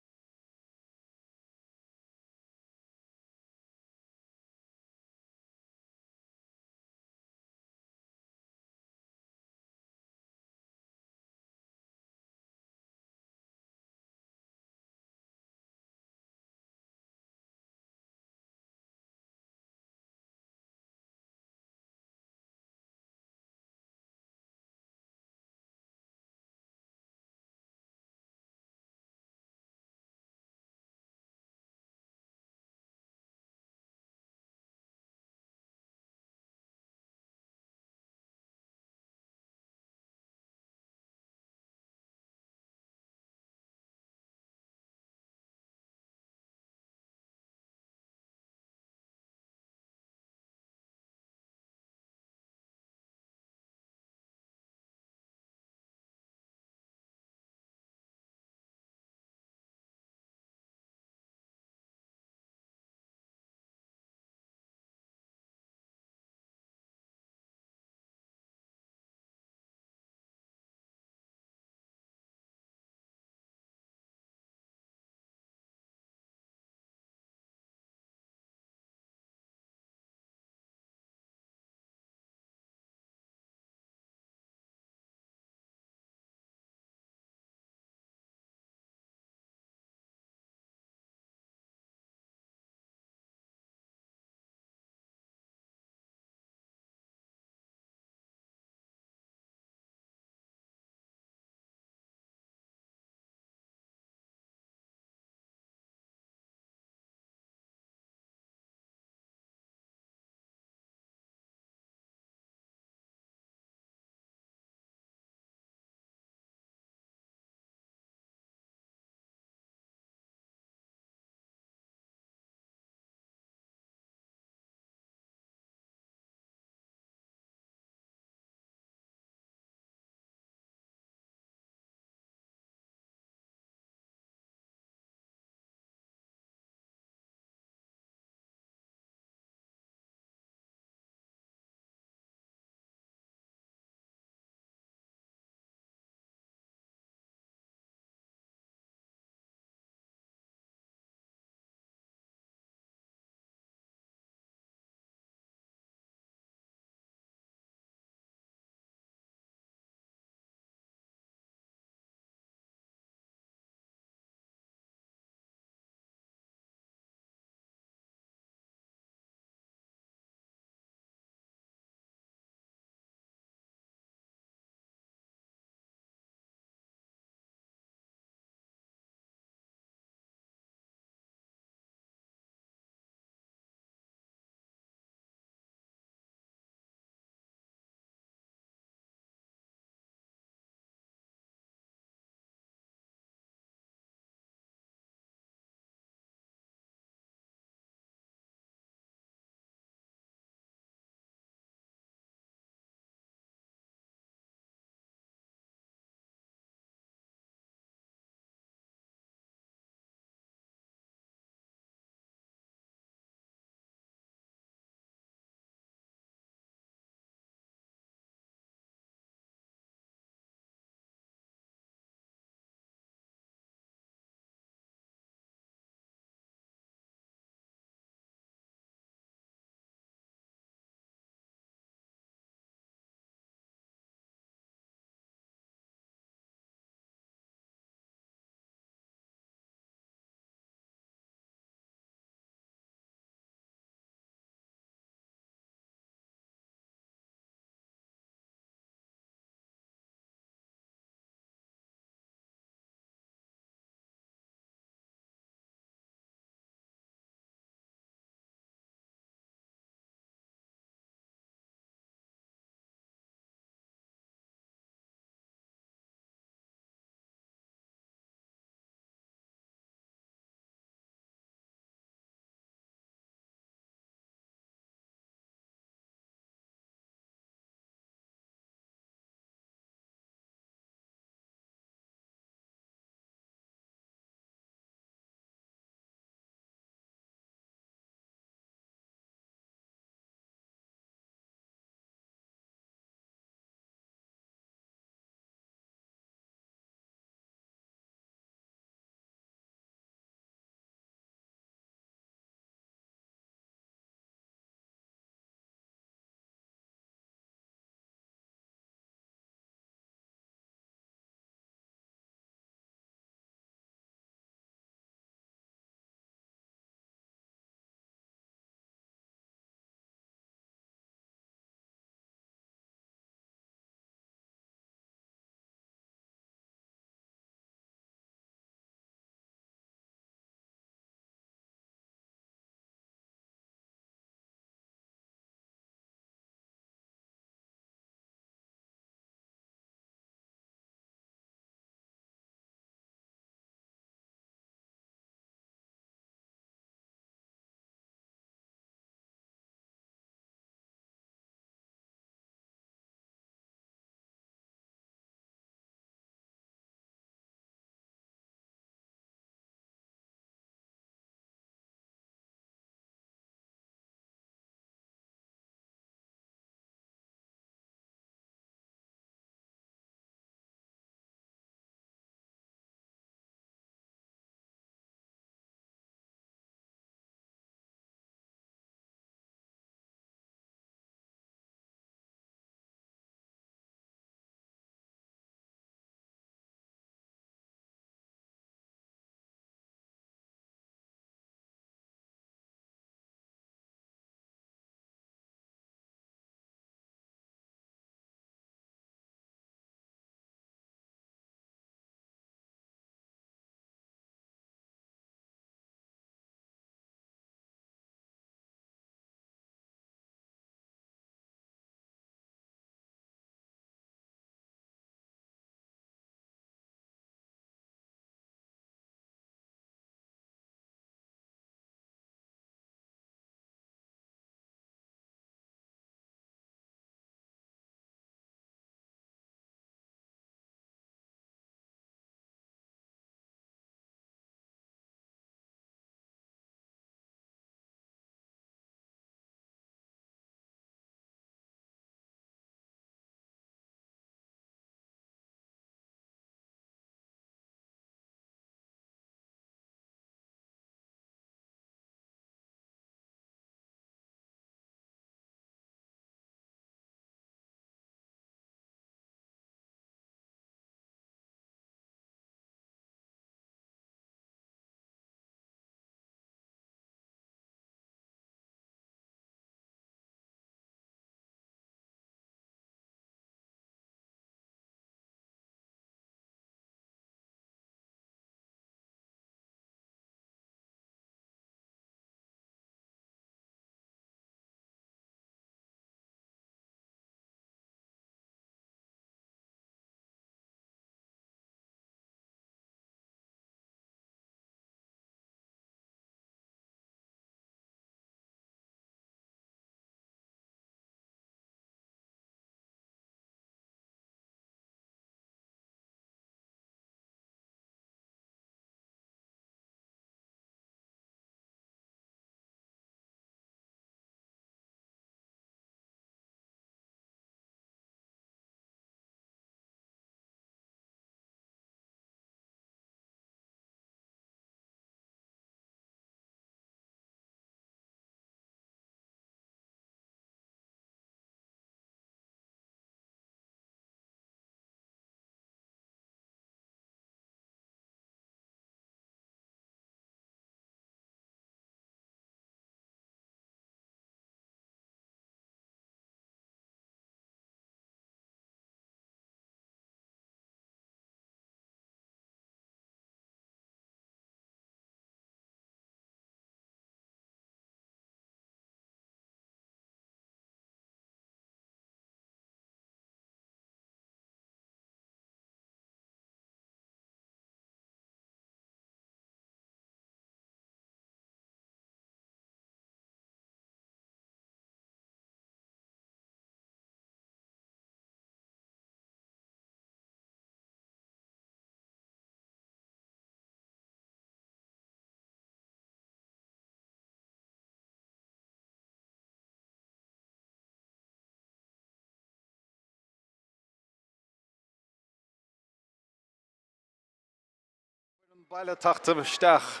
Baile tachta bsteach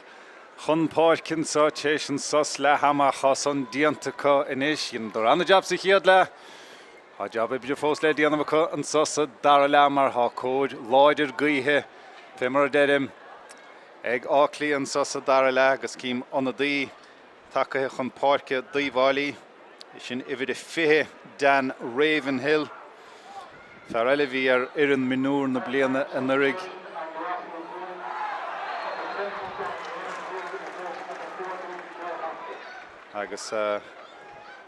chun Páirc sa téisian sos le hama chasan diantacha inis yin dar anna job sich hiad le ha job be fós le dianamcha an sosa dar le mar ha cóid láidir gaithe fimar dedim ag áclí an sosa dar le agus cím anadí tacha chun Páirc daomhálaí sin ifid fihe dan Ravenhill Fear eile bhí irin minúr na bliana an urig agus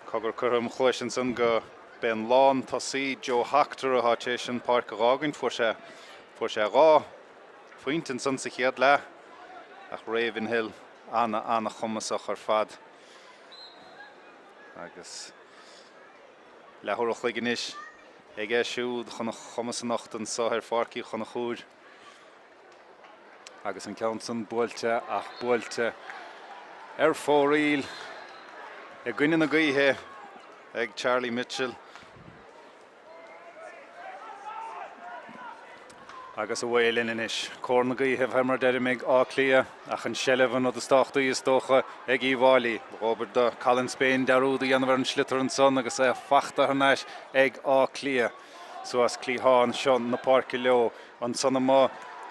cogur curm chluisin san go ben lán tosaí Joe Hactor a háté sin Páirc agáin fuair sé rá faointin san sa chéad le ach Ravenhill anna chumasach ar fad agus lethúrach le gnis ag siúd chuna chumas an nachtan sa ar Páirc chuna chúr agus an ceann san buailte ach buailte ar fóríl ag gine na gaithe ag Charlie Mitchell agus a bhfuilin inis cór na gaithe bheimar deidir méid áclia ach an seilehan ó stáchtaí is dócha ag Íomhálaí Robert de Colin Spain darúd a dhéanamh an slitar an son agus é fachta hanáis ag áclia so as clíháin sean na Páirc leo an sanna má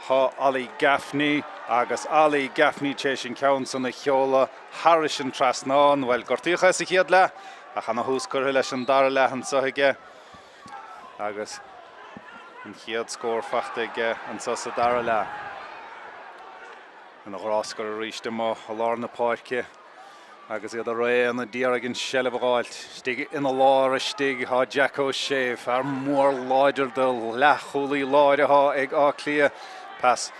ha Ali Gaffney agus Ali Gaffney sin ceann san na cheola Harrison Trasnán well gortíocha sa chéad le a chana hús curtha leis an dar le an soige agus an chéad scór fachta an sosa dar le an ráscar a ríiste má a lár na Páirce agus iad a ré an a díaragin sellebháilt stig ina láir stig ha Jack O'Shea ar mór láidir de lechúlaí láide ha ag áclia pas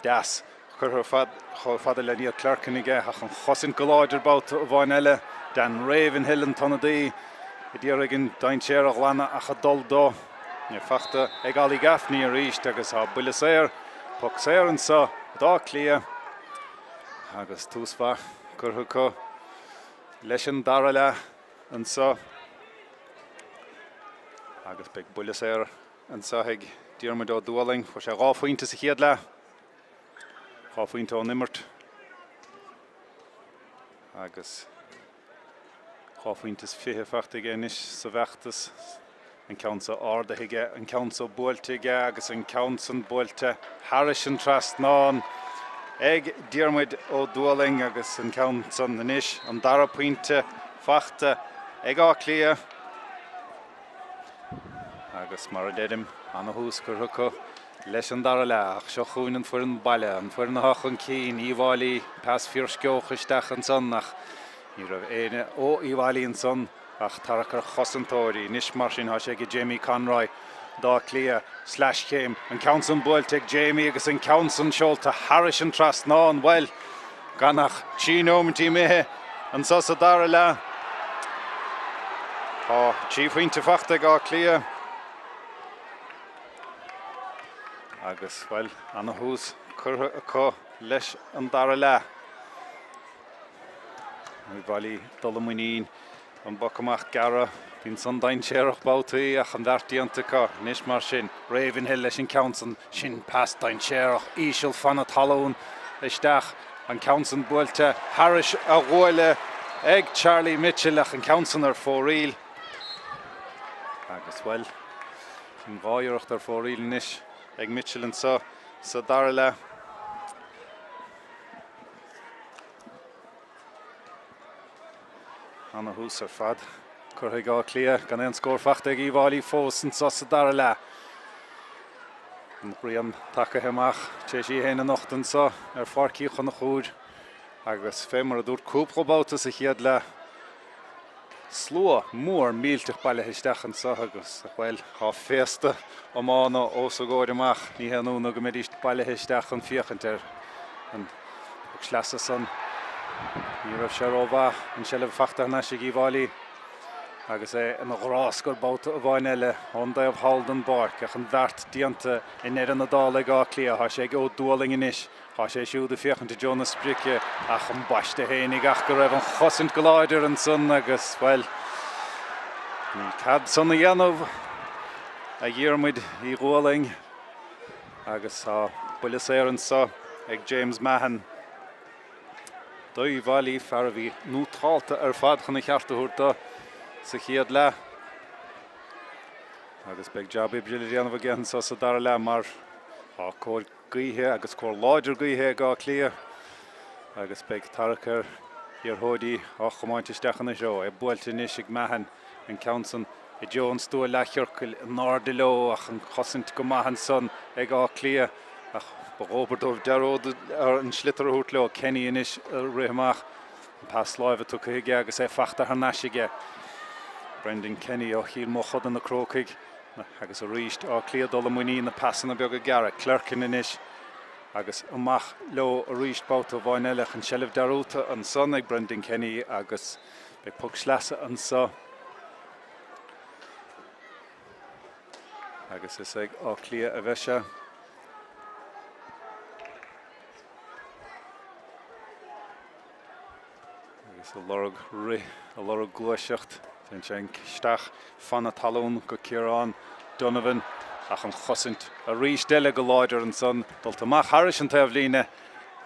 das chur fad le níod clercanige ach an chosin go láidir bát a bhain eile dan Ravenhill an tonadaí i díaragin daintéar a lana ach a dul dó ne fachta ag Ali Gaffney a ríist agus ha buileséir poxéir an sa dá clia agus túsfa curtha leis an dar le an sa agus beag buileséir an sa ag Diarmid ó dúaling fuair sé ráfuointe sa chéad le ráfuointe ó nimmert agus ráfuointes fiche fachta inis sa bheachtas an ceann sa ardaithe an ceann sa buailte agus an ceann san buailte Harrison Trasnán ag Diarmid ó dúaling agus an ceann san inis an dara puinte fachta ag áclia agus mar a dedim anna hús curtha leis an dar le ach seo chúin an fuair an baile an fuair na hachan cín Íomhálaí pas fíorsceoch isteach an son ach ní raibh éine ó Íomhálaí an son ach tarachar chosantóirí nis mar sin há sé go Jamie Conroy dá clia /céim an ceann san buailte ag Jamie agus an ceann san seolta Harrison Trasnán well ganach tíómtí méthe an sosa dar le tá tífuointe fachta gá clia agus well anna hús curtha acu leis an dar le Íomhálaí dul an bocamach gara hín san daintéireach bátaí ach an dartíantacha nis mar sin Ravenhill leis an ceann sin pas daintéireach íseal fanna talún isteach an ceann san buailte Harris a ghuaile ag Charlie Mitchell ach an ceann san ar fóríl agus well sin bháireacht ar fóríl nis ag Mitchell an sa dar le anna hús ar fad curtha gá clia gan an scór fachta ag Íomhálaí fós an sa dar le an bríon take amach té sí héna nachtan sa ar Páirc chuna chúr agus fémar a dúirt cúpla báta sa chéad le slua mór mílteach baile isteach an sa agus bhfuil há fésta Iomána ó sa gáir amach ní heanúna go méid baile isteach an fiochantar an sleasa san ní raibh sé róbha an sellebh fachta hanáis ag Íomhálaí agus é an ráscar báta a bhain eile an daobh hald an Páirc ach an bheart dianta in an nadála gá clia há sé ó dúaling inis há sé siúd a fiochantar Jonas Sprice ach an baiste hénig ach go raibh an chosint go láidir an son agus well ní cad son a dhéanamh a dhéarmid í ghualing agus buileséir an sa ag James Mahan. Dói bhailí fear bhí nútáilta ar fad chuna cheartúirta sa chiad le. Agus beag jobí brilliant of again so dar le mar cóir gaithe agus cóir láidir gaithe gá clia. Agus beag Tráchtaire ar hódí chomáinte stechan seo e buailte níos ag Mahan an Counson e Jones dú Leathcheannais náde lo ach an chosint go Mahan son ag gá clia ach Robert of Daród ar an slitar hút le Kenny inis rihamach pas live tu chuige agus fachta ar naisige. Brendan Kenny ó híl mochad an na Crócaig agus a ríist á clia dul muí na passan na beag a gara clerkin inis agus amach lo a ríist bouta bhain eilech an sellh Daróta an son ag Brendan Kenny agus be pug slasa an so agus is ag á clia a bheise. A lorg Glúiseacht den sin stach fanna talún go Ciarán Donovan ach an chosint a ríis deile go láidir an son dulta mach Harris an taobh líne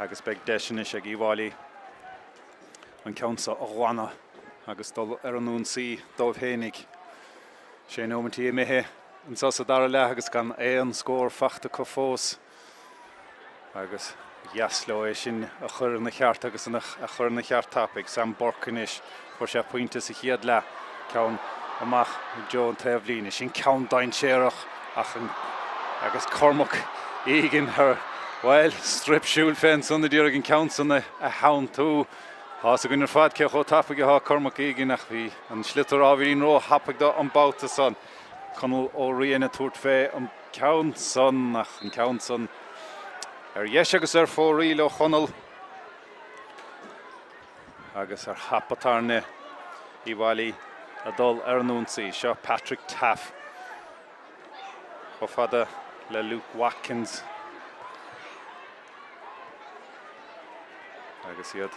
agus beag deisinis ag Íbháilí an Counsa Iomána agus dul ar an nún sí dómh hénig sé nómatí mithe an sosa dar le agus gan an scór fachta go fós agus Jaslo é sin a chur na cheart agus a chur na cheart tapig Sam Borcanis for sé pointe sa chiad le ceann amach Joe taobh líne sin ceann dain séireach agus Cormac igen her well strip siúil féin sunna díreach an Counson a haun tú hás a gunnar fad ce cho tapig a Cormac igen ach bhí an slitar áhírín ró hapag da an bouta son conal ó riana túirt fé an Counson ach an Counson yes agus fórí le chonal agus hapatarne Íbháilí a dul ar an únsaí seo Patrick Taff fada le Luke Watkins agus iad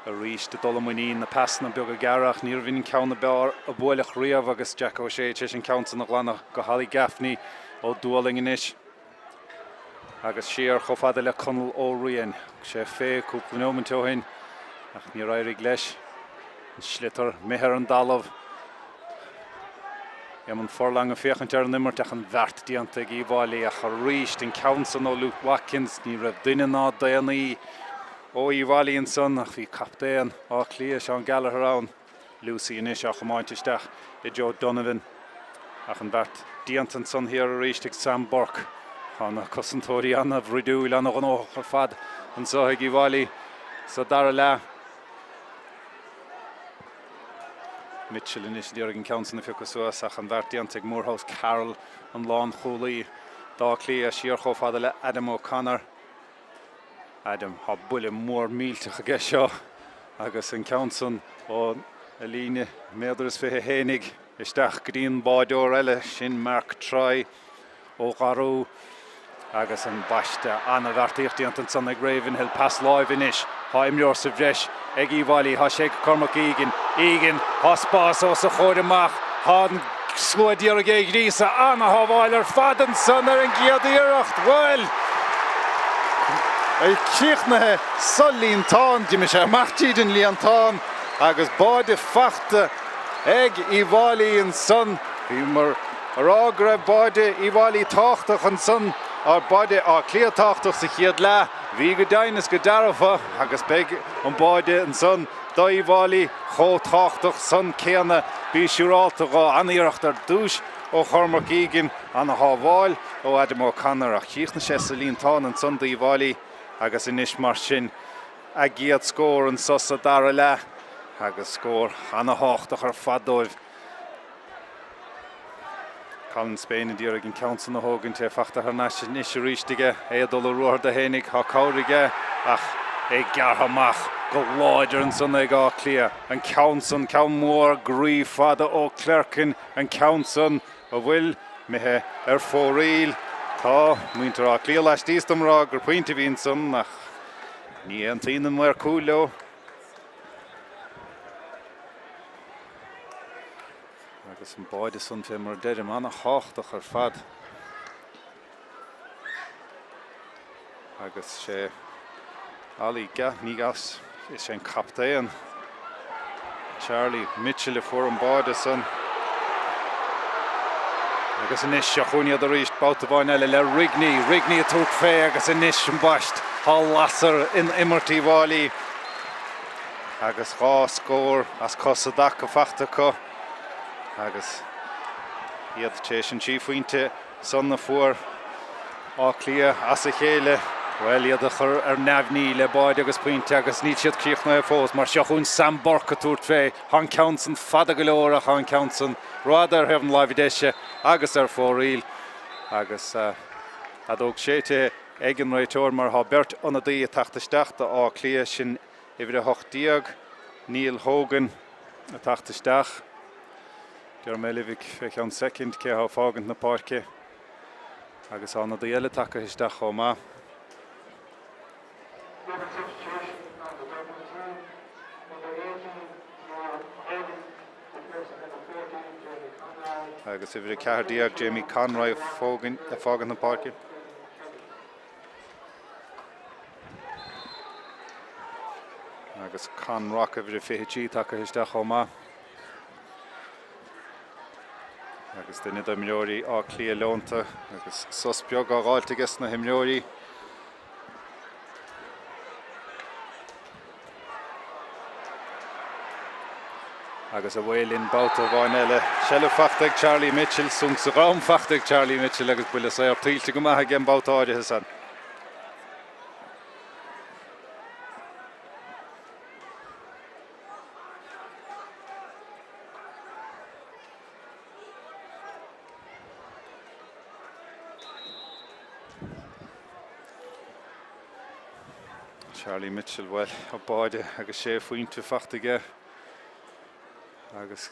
a ríis de dul muí na pasna beag a garach níor bhín ceanna bear a buailech riamh agus Jack O'Shea sin Counson na glanna go Hallí Gaffney ó Dualing inis. Agus siar chofada le conal ó rian sé fé cúpla nóman teohin ach ní rairigh leis an slitar mithar an dalamh an forlang a féchant ar an nimmert ach an bhert dianta ag Íbháilí ach a ríist an Counson ó Luke Watkins ní raibh duine ná daanaí ó Íbháilí an son ach bhí captéan á clia Seán Gallagher ann Lucy inis ach chomáinte isteach i Joe Donovan ach an bhert dianta an son hiar a ríist ag Sam Borc Anna cosantóirí anna bhridúil anna an óchar fad an so ag Íbháilí sa dar le Mitchell inis díreach an Counson na fiocas suas ach an bhert dianta ag Moorhouse Carroll an lán cholaí dá clia siar chofada le Adam O'Connor Adam ha buile mór mílteach a gceis seo agus an Counson ó a líne méidir is fithe hénig isteach gríon báideoir eile sin Mark Troy ó Craobh agus an baiste anna bhartíochtaí an son ag Ravenhill pas live inis haimleor sa bhreis ag Íbháilí há sé Cormac igen há spás ó sa chóir amach há an slóidíar a géig rísa anna há bháil ar fad an son ar an giadíireacht bhil ag cíochnathe sa líontán di me sé amachtíad an líontán agus báide fachta ag Íbháilí an son bhí mar ará go raibh báide Íbháilí táchtach an son ar báide á clia táchtach sa chiad le bhí go dainnis go darafa agus beag an báide an son dá Íbháilí chó táchtach son céanna bí siúrálta gá aníireacht ar dúis ó Cormac igen anna há bháil ó Adam O'Connor ach cíochna sé sa líontán an son dá Íbháilí agus inis mar sin a giad scór an sosa dara le agus scór anna háchtach ar fadóibh Colin Spain in díreach an Counson na hógan te fachta ar nasin is ríistige é dul a ruair de hénig há cáirige ach é garhamach go láidir an son ag á clia an Counson ceann mór grí fada ó Clerkin an Counson a bhfuil mithe ar fóríl tá muintear á clia leis díostamrá gur pointe bhíon son ach ní an tíanam mar cúleo agus an báide son fé mar deidir anna háchtach ar fad agus sé Alíga nígas is sé captain Charlie Mitchell le for an bád san agus inis se chuine a ríist bátabáin eile le Rigney a tuairt fé agus inis an baist hall lasar in imirtí bhálaí agus gá scór as cosadach go fachta co agus iad tééis an tífuointe son na fuair á clia as a chéile well iad a chur ar neamhní le báid agus puinte agus ní siad críochna fós mar seachún Sam Burke a tuairt fé Han Counson fada go leor a Han Counson rád ar hefn láimhdeise agus ar fóríl agus adóg séte ag an réiteoir mar há beirt anna daí a tachtasteach á clia sin idir a hochtíag Neil Hogan a tachtasteach Dear Melivik fech an second ke ha fágant na Páirce agus anna daí eile tachtasteach ó má agus idir cehardíag Jamie Conroy fágan na Páirce. Agus Conrock idir fihetí take isteach ó má. Agus duine a mleorí á clia leonta agus susbeag á gáiltegus na himleorí. Agus a bhfuilinn báta bháin eile seile fachtaigh Charlie Mitchell sung sa rám fachtaigh Charlie Mitchell agus buile sé ar tíilte go maithe gen báta áirithe san. Charlie Mitchell well a báide agus sé faointe fachtaige agus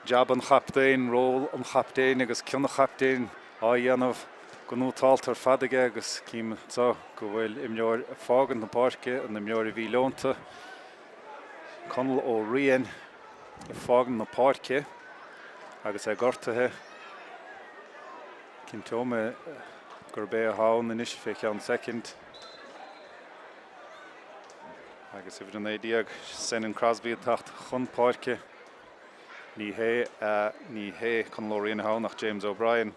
jab an chaptain, ról an chaptain agus cionna chaptain á dhéanamh go nútáiltar fadaige agus cím tá go bhfuil imleoir fágan na Páirce an imleoir bhí leonta Conal ó Rian fágan na Páirce agus gortathe cinn tóma gur bé a hán inis fé ceann second agus idir an éideag Senan Crosby a tacht chun Páirce ní hé chun Lorraine Howe nach James O'Brien.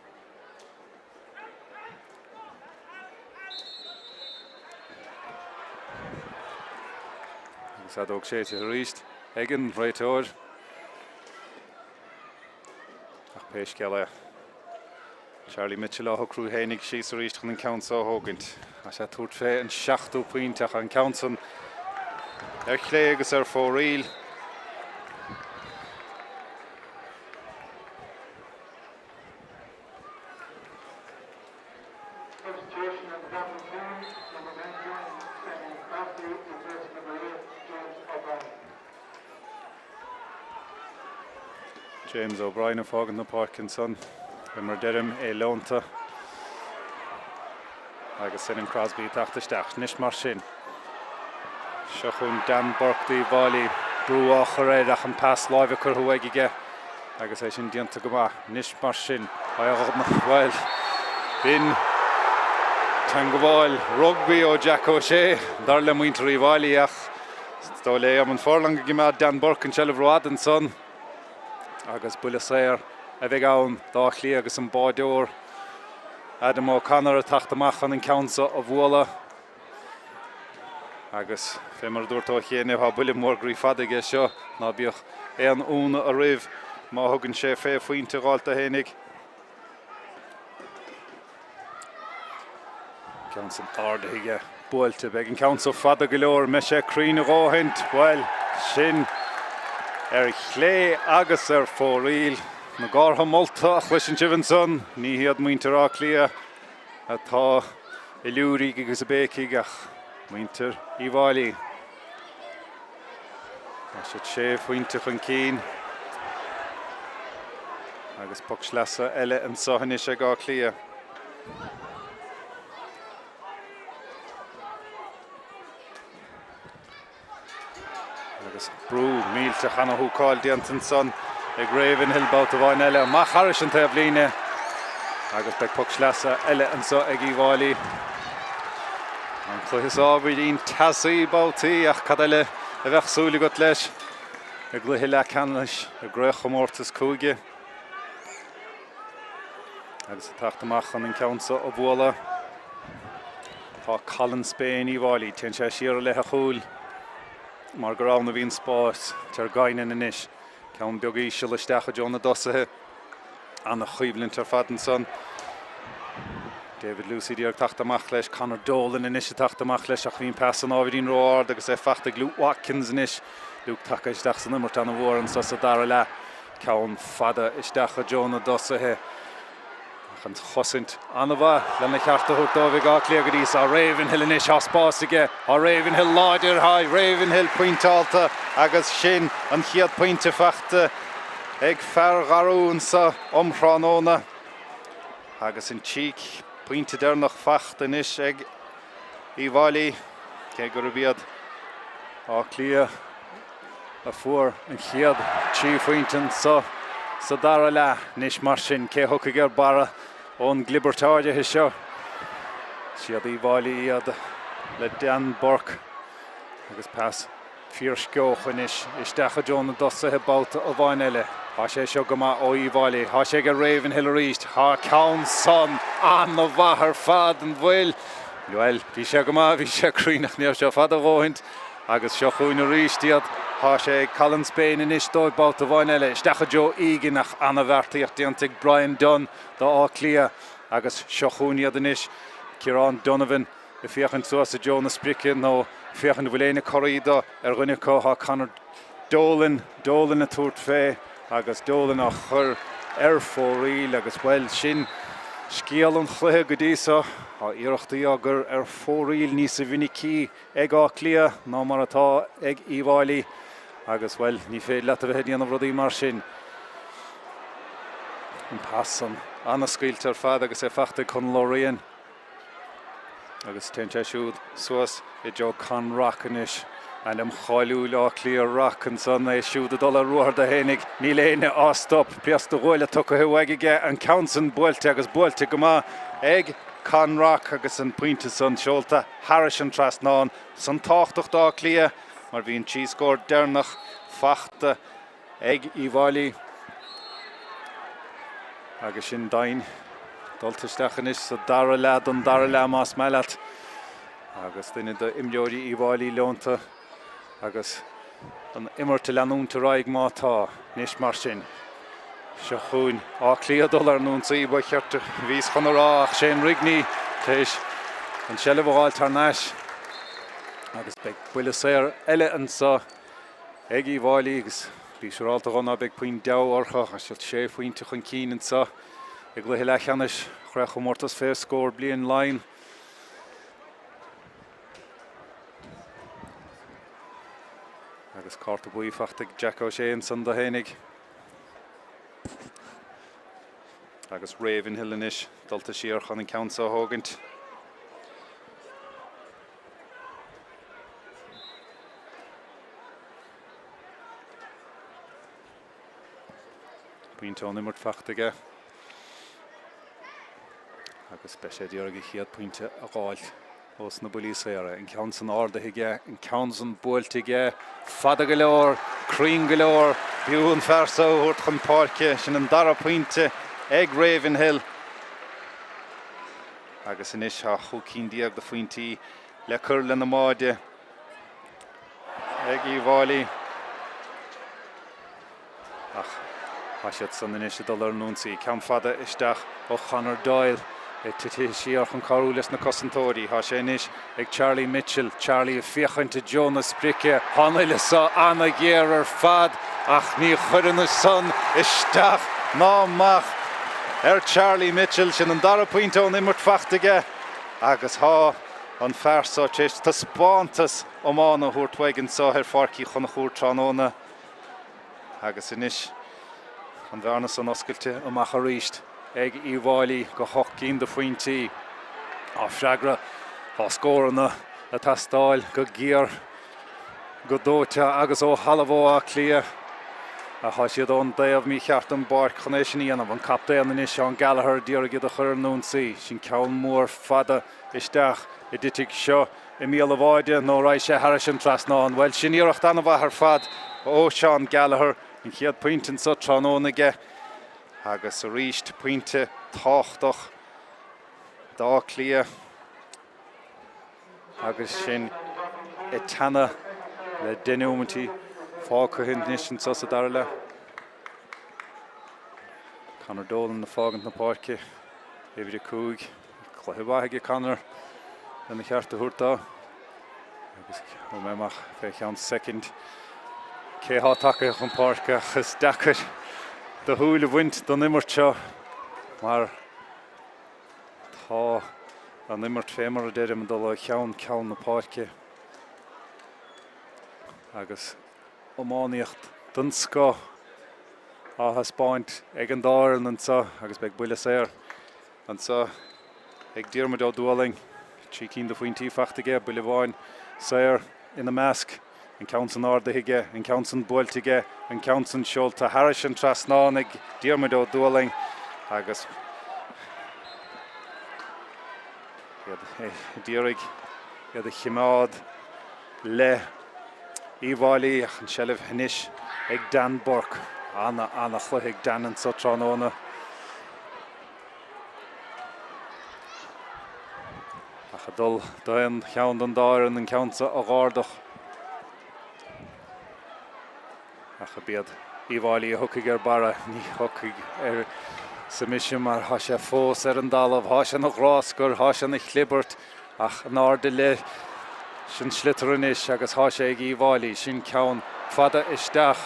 Agus adóg sé a ríist Egan réiteoir ach péis ceile Charlie Mitchell á crú hénig síos a ríist chun an count ó hógant a sé tuairt fé an 7 pointach an Counson ar chlé agus ar fóríl. James O'Brien a fágan na Parkinson mar derim é leonta agus Senan Crosby tachtasteach nis mar sin. Seo chun Dan Burke bhálaí brú á choréid ach an pass láimhe curthú aige agus é sin dianta go maith nis mar sin bhil bin tan go bháil rugby ó Jack O'Shea dar le muinterí bhálaí ach dó le am an fórlang go maith Dan Burke an seileh rád an son agus buile séir a bheith ann dá chlí agus an báideoir Adam O'Connor a tachtamach an Council a bhuala agus fé mar dúirtó chéanamh ha buile mór grí fadaige seo ná bíoch é an úna a rih má thugann sé fé faointe gáilta hénig. Council ardaige buailte beag an Council fada go leor me sé crín a ráhaint bhil sin ar chlé agus ar fóríl na gártha molta a chluis an Jivenson ní hiad muintear á clia atá i liúrí agus a bécaigh ach muintear í bhálaí. Sé sé faointe chun cín agus puc sleasa eile an sohanne sé gá clia. Agus brú mílte chana húcáil diantan son ag Ravenhill báta bháin eile amach haris an taobh líne agus beag puc sleasa eile an so ag í bhálaí An Cluiche ábhídín tasaí bátaí ach cadaile a bheith súla go leis a Gluthe Leathcheannais a Craobh Chomórtas cúige. Agus a Tráchtaire an ceansa ó bhuala. Tá Colin Spain Iomána, ten sé siar le a chúl. Mar go raibh na bhíon Spórt tar gaiine inis. Ceann beag ísio leisteach a Jonah Dossathe an na chuomhlinn tar fadan son. David Lucy diar Tráchtaire leis, Conor Dolan inis a Tráchtaire leis ach bhíon pass an ábhídín roiard agus é fachta Luke Watkins inis. Luke Tucker isteach san immert an a bhór an sa dara le. Ceann fada isteach a Jonah Dossathe. An chosint an bha lena cearta thuirtóibh gaclí agad ís a Ravenhill inis á spásige á Ravenhill láidir ha Ravenhill pointáalta agus sin an chiad pointe fachta ag fear garún sa omhránóna agus an tíic pointe dernach fachta inis ag Iomána cé gur bíad á clia a fuair an chiad tí pointin sa dara le nis mar sin cé thuca gur bara ón glibertáide his seo. Siad Iomána iad le Dan Burke agus pass fíor sceoch inis isteach a Jonah Dossathe báta a bhain eile. Tá sé seo go maith ó Iomána, tá sé go Ravenhill a ríist, tá ceann son an na bhathair fad an bhfuil. Well, bhí sé go maith, bhí sé cruinach níor seo fad a bhóint agus seo chuin a ríist iad. Tá sé Colin Spain inis dóid báta bhain eile. Isteach a Joe Eganach anna bheartaíocht diantaigh Brian Dunn dá á clia agus seo chuin iad inis. Kieran Donovan i fiochan suas a Jonas Sprickin nó fiochan bhfuiléine choída rinne có há Conor Dolan a tuairt fé agus Dolan a chur fóríl agus bhfuil sin scéal an chluthe go dtí á iarachtaí agur fóríl níos a bhinicí ag á clia ná mar atá ag Iomána agus bhfuil ní féad le a bheith díanamh rudaí mar sin. An pass an anna scaoilte ar fad agus é fachta chun Laighean. Agus ten sé siúd suas i Joe Conrock inis an cháilú le clia Rockan son é siúd a dul a ruair a hénig ní léine á stop piasta ghóile tucha huaige an counsan buailte agus buailte go maith ag Conrock agus an puinte son seolta Harris an trasnán san táchtach dá clia mar bhíon tíoscóir dernach fachta ag Iomána agus sin dain dultaisteach inis sa dara le don dara le más meileat agus duine de imleoirí Iomána leonta agus an immerte leanúnta raig mátá níos mar sin. Seo chuin á clia dul ar núnta ba chearta bhís chun ach sé rigní téis an seileh bháil tar neis agus beag buile séir eile an sa ag Iomána agus bhí seálta gona beag puin de orcha a silt sé faointe chun cían sa ag Gluthe Leathcheannais Craobh Chomórtas fé scór bliain Laighean. Agus carta buí fachta Jack O'Shea san do hénig. Agus Ravenhill inis dulta siar chun an ceansa a thógant. Puinte an immert fachtaige. Agus be sé dearga chiad puinte a gháil os na bulí séire. An ceansan áirdaige, an ceansan buailtaige, fada go leor, crín go leor, bhíún fersa úirt chun Páirce sin an dara puinte ag Ravenhill. Agus inis a chucín díag de faointí le cur le na máide ag Iomána. Ach, tá siad san inis a dul ar núnsaí. Ceann fada isteach ó Conor Doyle i tutí siar chun carú leis na cosantóirí. Tá sé inis ag Charlie Mitchell, Charlie a fiochainte Jonas Spricke, hánaile sa anna géar ar fad ach ní chuireanna son isteach námach Charlie Mitchell sin an dara puinte ón immert fachtaige agus há an fearsá téis tá spántas Iomána thuairtwaigean sa Páircí Chonchúir tránóna agus inis an bhearna san oscailte amach a ríist ag Iomána go hochcín de faointí á freagra á scóranna a tastáil go géar go dóite agus ó halabhó á clia a hasisiad ón daobh mí cheartan Páirc chonéis sin íanamh an captaíon is Seán Gallagher díorgad a chur nún sí sin ceann mór fada isteach I ditig seo I míle bháide nó raibh sé Harris an trasnáin. Well sin íireacht anna bhar fad ó Seán Gallagher in chiad pointin sa trónónaige agus a ríist pointe táchtach dá clia agus sin I tanna le denúmatí fácahin níos sa darla. Conor Dolan na fágant na Páirce Éidir cúig chluthbhaige Conor na chearta thuirtá agus ó méach fé cheann second céthá take chun Páirc agus dachar do thuúil bhaint don immert seo mar tá an immert fémar a deidir dul cheann na Páirce agus ómáníocht don scó áthas baint ag an dáil an sa agus beag buile séir an sa ag Diarmid ó Dúling trí cín do faointí fachtaige buile bháin séir ina measc an count an ádaige an count an builtige an count an seolta Harris an trasnáin ag Diarmid ó Dúling agus díorig iad a chimád le Íháilí ach an sellh hnis ag Dan Burke anna chluth ag Dan an sa trónóna ach a dul daon cheann an dáir an ceanta a gáardach ach a bead Íháilí a thucaigh bara ní thucaigh sa mission mar há sé fós an dalamh há sé nach rásgur há sé na chlibbert ach an áde le sin slitterin agus há sé ag Íháilí sin ceann fada isteach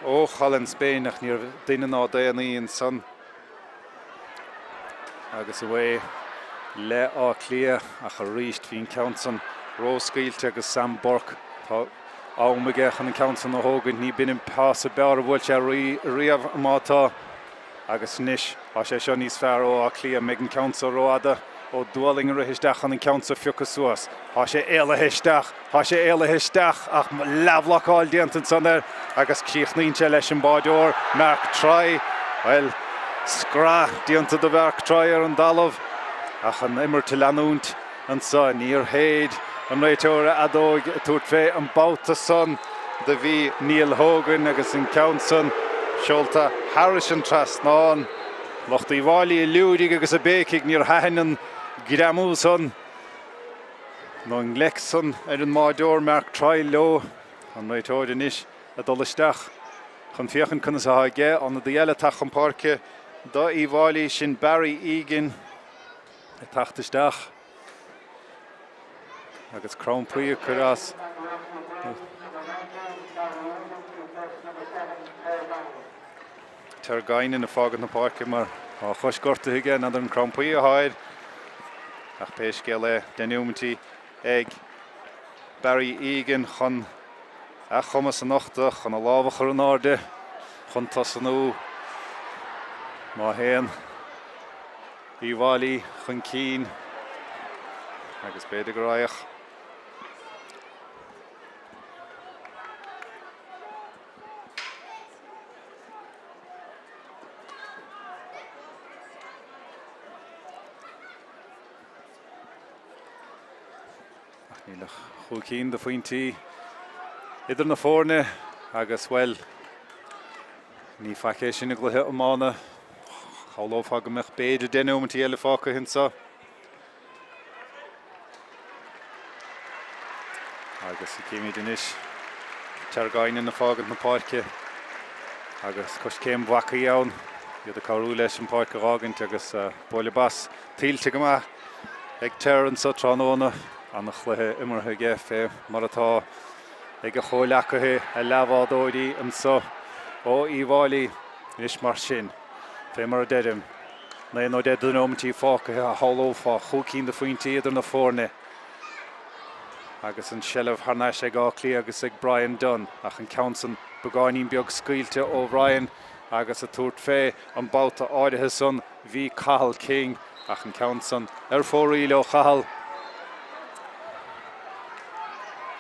ó chalann Spéin ach níor duine ná déanaí san agus bhé le á clia ach a ríist hín ceann Róscailte agus Sam Burke tá ámaige an ceann ó hógan ní bin pás a bear bhfuil sé riamh mátá agus níis há sé seo níos fearr ó á clia meid an ceann róada ó Dúling a hiisteach an ceann fiúcha suas. Há sé éile hiisteach ach leabhlacháil déantain san agus cíochnaínte leis an báideoir Mark Try well scrá déanta do bhearc Try ar an dalamh ach an immert leanúnt an sa níor héad an réiteóra adóig tuairt fé an báta san de bhí Neil Hogan agus an ceann seolta Harris an trasnáin Locht Íháilí liúdig agus a bécaigh níor hahanan gramú son nó an gleicson ar an máideoir Mark Try leo an réiteóir inis a dul isteach chun fiochan chun sa haige an na eile tach an Páirce dá Íháilí sin Barry Egan a tacht isteach agus Craobh churás tar gain in na fágad na Páirce mar á choscorta huige na an Craobh a háid ach péisce le denúmatí ag Barry Egan chun a chumas an nachta chun a lábhachar an áde chun tasanú má héan Íháilí chun cín agus beidir go raibh nílach chúcín do faointí idir na fórne agus well ní faice sin na gluthe Iomána chaulófá go meach beidir denúmatí eile fáca hinsa agus I céimiid inis teargáin na fágad na Páirce agus cos céim bhacaí ann iad a cabhrú leis an Páirc rágant agus bóla bas tíilte go maith ag tear an sa trónóna an na chluthe imirthe ige fé mar atá ag a chomhlacathe a leabhádóirí an sa ó Íháilí is mar sin fé mar a deidim na nó de denúmatí fácathe a hallófá chúcín do faointí idir na fórne agus an sellh harnáis ag áclí agus ag Brian Dunn ach an ceann beáinín beag scaoilte ó Brian agus a tuairt fé an báta áirithe son bhí Cathal King ach an ceann ar fóraí le chahal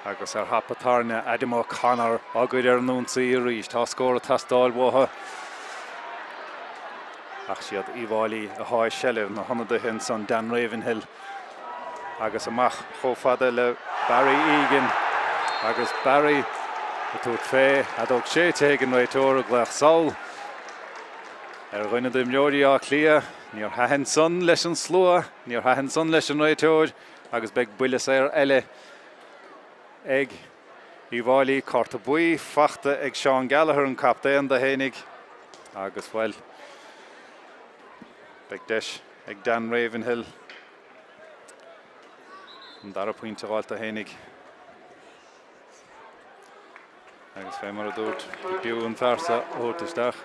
agus hapatarna Adam O'Connor agur nunsaí ríis tá scór a tastáil bmhótha ach siad Iomána a háis sellh na honna hin san Dan Ravenhill agus amach chomhfada le Barry Egan agus Barry túirt fé adóg sé tegan réiteóra gleach Saul rinne do mleorí á clia níor haithin son leis an slua níor haithin son leis an réiteóir agus beag builis eile ag Iomána carta buí fachta ag Sean Gallagher an captéan de hénig agus bhfuil beag deis ag Dan Ravenhill an dara puinte gáilta hénig agus fé mar a dúirt biú an fearsa óirtaisteach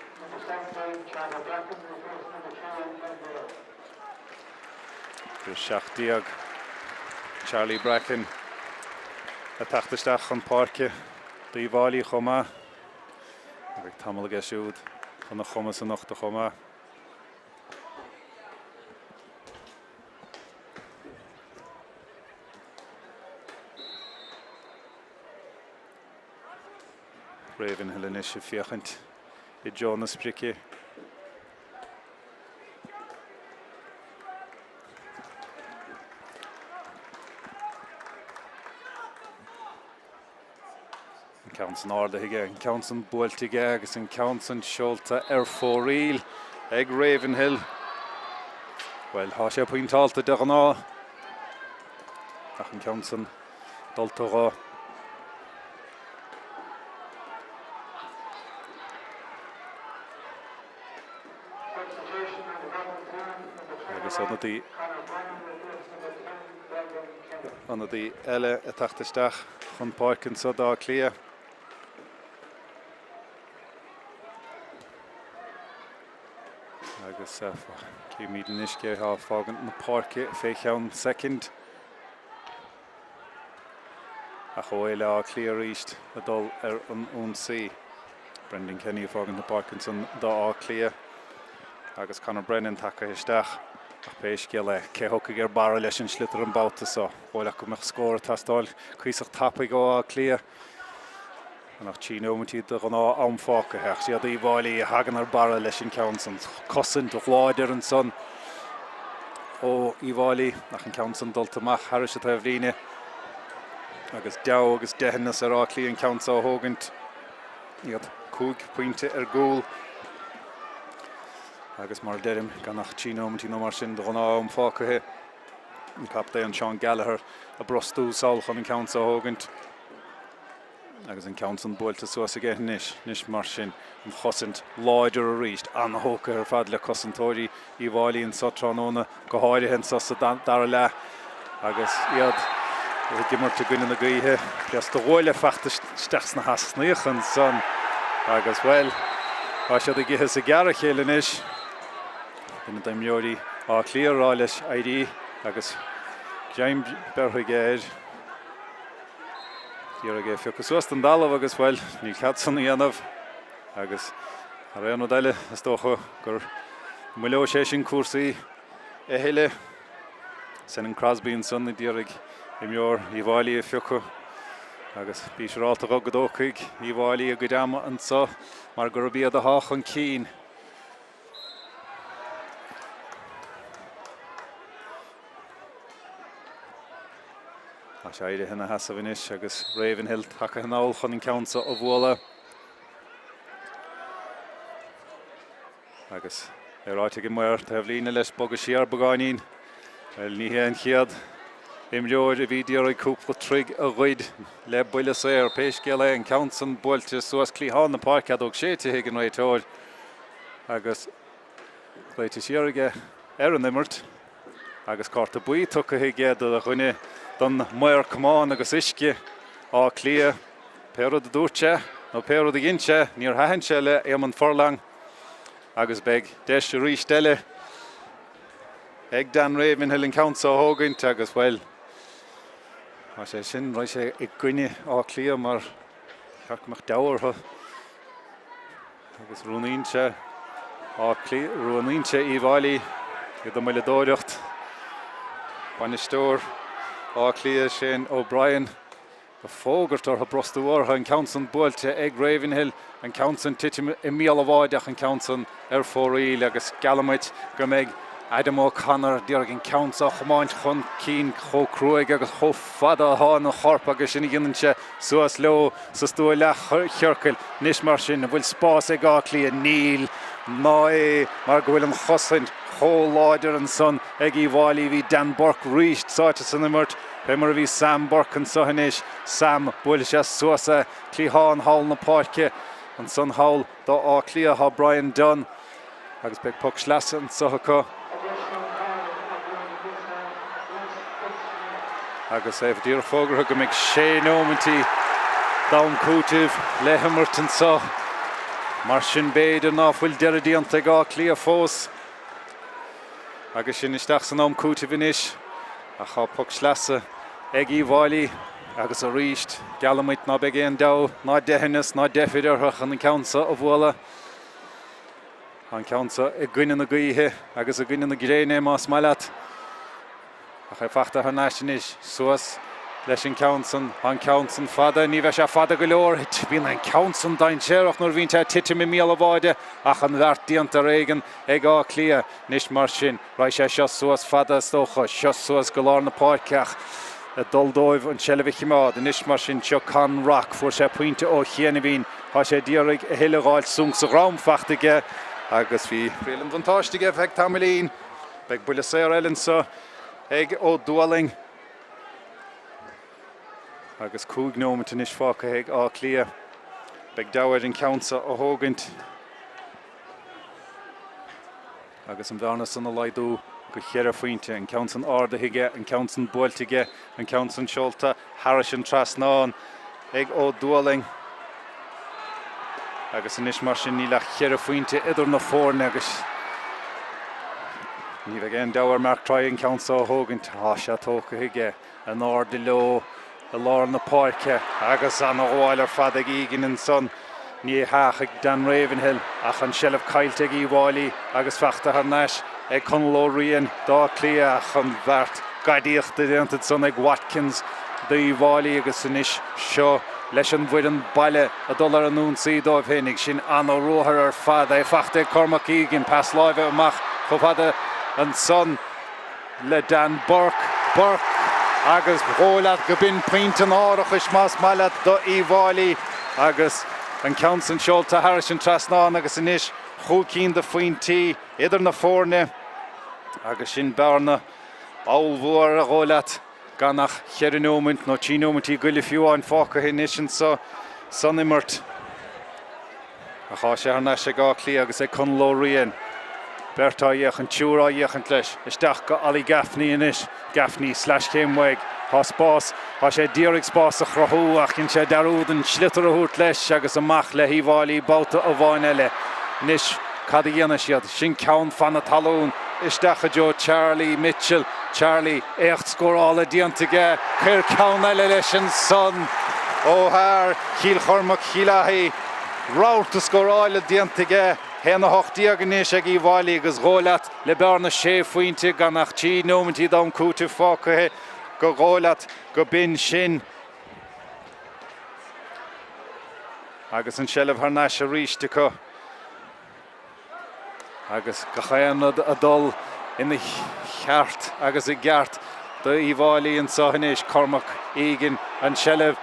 gur seachtaíag Charlie Bracken a tachtasteach an Páirce do Iomána chomá ag tamil aige siúd chun na chuma san nachta chomá Ravenhill in is fiachant I Jonas Bricky Counts Mórdha again, counts on Builtige agus and counts on Sholta Fóríl ag Ravenhill. Well, há sé pointáilta de an á ach an counts on dulta rá. Agus anna dí eile a tachtasteach chun Páirc an Céadaoin clia. Agus cé míad an isce há fágant na Páirce fécheann second. A choile á clia ríist a dul an únsaí. Brendan Kenny fágant na Parkinson dá á clia. Agus Conor Brennan take isteach. Ach péisce le cé thugad bara leis an slitar an báta so. Bhfuil go meach scór tastáil cuiseach tappaigh á clia. Nach Iomána de gan á anfáca heach siad Iomána a hagan ar bara leis an council cosint ó chláidir an son ó Iomána nach an council dultamach haris a taimhlíne agus dew agus dehannas ar á clí an council hógant iad 2 pointe ar gúl agus mar derim gan nach Iomána nó mar sin de gan á anfáca he an captain Sean Gallagher a brostú salchan an council hógant agus an council builte suas aige nis mar sin an chosint láidir a ríist an hóca ar fad le cosintóirí Iomána an Sotranóna go háirithe an sosa dar le agus iad gimmar te gine na gaithe gas do bhile fachta steachs na hasnaíoch an son agus well á siad a githe sa gearra chéile inis in na daimleoirí á clíorrá leis ID agus Jaim Bertha géir Díor aige fiocas suas an dalamh agus bhfuil ní chead san dhéanamh agus a réan ó daile is tócha gur muileo sé sin cuasaí a héile san an Crosby an son díor ag I Mhór Iomána a fiocha agus bí sé ráta go dóchaig Iomána a go deama an so mar gur bíad a hách an cín. A séide hena hasamh inis agus Ravenhill take an áil chun an council ó bhla agus ráite go muir taimhlíne leis bogus siar bagáinín well ní héan chiad imleoir a bhí díor ag cúpla trig a ghuid le buile ar péisce le an council builte suas clíán na Páirc adóg sé tuigh an réiteoir agus chléite siar aige ar an imirt agus carta buí tucha géad a chuine don Mhór Cumán agus isce á clia péad a dúirte nó péad a ginse níor hahanse le éman forlang agus beag deis a ríist eile ag Dan Ravenhill an council hógaint agus bhfuil má sé sin rois sé ag gcuine á clia mar chearcmach daoirtha agus rúnaínse á clia rúnaínse Iomána go do mile dóireacht bainistóir á clia sin O'Brien fógartar ha brostaúartha an council buailte ag Ravenhill an council titim I míle bháideach an council fóraí agus galamid go méid Adam O'Connor diarg an council chamáint chun cín cho Craobh agus cho fada há na chorpa agus sinna ginse suas leo sa stúil le cheorcail níos mar sin bhfuil spás ag gáclí a níl ná é mar go bhfuil an chosaint cho láidir an son ag Íháilí hí Dan Burke ríist sáte san imirt pe mar bhí Sam Burke an sohanis Sam bhfuil se suasa clíá hall na Páirce an son hall dá á clia há Brian Dunn agus beag puck slasan socha agus dír fógur go méid sé nómantí dám cútih le himmartan sa mar sin béidir náfuil deradíanta gá clia fós agus sin isteach san ám cútih inis a chá puck slasa ag Íháilí agus a ríist galamid ná beag éon dá ná dehannas ná defidirthach an council a bhla an council I gcuine na gaothe agus a gcuine na gréine más maileat a cha fachta ar náisinis suas leis an council fada ní bheith se fada go leor bhíon an council dain séireach nuair bhíonn titim I míle bháide ach an bheirt díanta réigen ag á clia níos mar sin ra sé seo suas fada stócha seo suas go lár na Páirceach a duldóibh an sellbh chimád níos mar sin seo can rock fuair sé puinte ó chéana bhín há sé díraigh a hiileáil sung sa rám fachtaige agus bhí rélan fantáistige bheith tamilín beag buile séir eilin sa ag ó dúaling agus cúg nómanta níos fáca ag á clia beag dáhair an council ó thógant agus an bhearna san na laidú go chéar faointe an council ardaithe an council buailte an council seolta Harris an trasnáin ag ó dúaling agus inis mar sin ní le chéar faointe idir na fórne agus ní bheith géan dáhar mar trai an council ó thógant se tóca hiige an arda leo a lár na Páirce agus an óháil ar fad ag ígin an son ní háach ag Dan Ravenhill ach an sellbh caiilte ag Íháilí agus feachta ar neis ag chun lóríon dá clia ach an bheirt gaidaíochta déanta son ag Watkins do Íháilí agus inis seo leis an bhuiid an baile a dul ar an únsaí dóibh hénig sin an ó ruthar ar fad é feachta ag Cormac ígin pas láimhe amach cho fada an son le Dan Burke agus bhólaat go bin puinte an áireachas más maiile do Íháilí agus an council seolta Harris an trasnáin agus inis chúcín de faointí idir na fórne agus sin bearna báilmhór a ghólaat ganach cheirnómint nó tínómintí goile fiúáin fáca inis an san imirt a chá sé ar neis sé gá clí agus é chun lóríon Bertá dhéach an túúrá dhéachant leis isteach go alí Gaffney inis Gaffney / Céimhaig há spás há sé díreach spás a chrathú ach cinn sé darúd an slitar a thuairt leis agus amach le Íháilí báta ó bháin eile níos cad a dhéana siad sin ceann fanna talún isteach a Joe Charlie Mitchell Charlie écht scórála díantaige chuir ceann eile leis an son ó thar Chiel Cormac Chialaí ráirta scórála díantaige Héna hochtíí agannéis ag Íháilí agus ghólaat le bearna sé faointe ganach tí nómantí dám cúta fácathe go ghólaat go bin sin agus an sellbh ar neis a ríiste chu agus go chéanad a dul ina cheart agus I gceart do Íháilí an sohanéis Cormac ígin an sellbh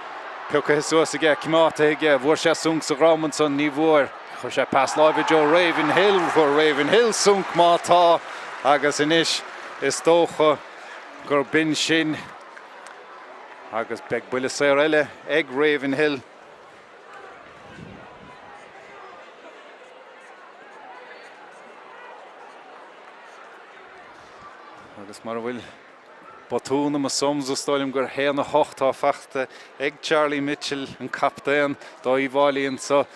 peocha suas aige cimáta aige bhuair sé sung sa ráman son ní bhuair chu sé pas láimhe Joe Ravenhill chu Ravenhill sunk mátá agus inis is tócha gur bin sin agus beag buile séir eile ag Ravenhill agus mar bhfuil batúna a somsa stáilm gur héana hochtá feachta ag Charlie Mitchell an captain dá Íháilí an sa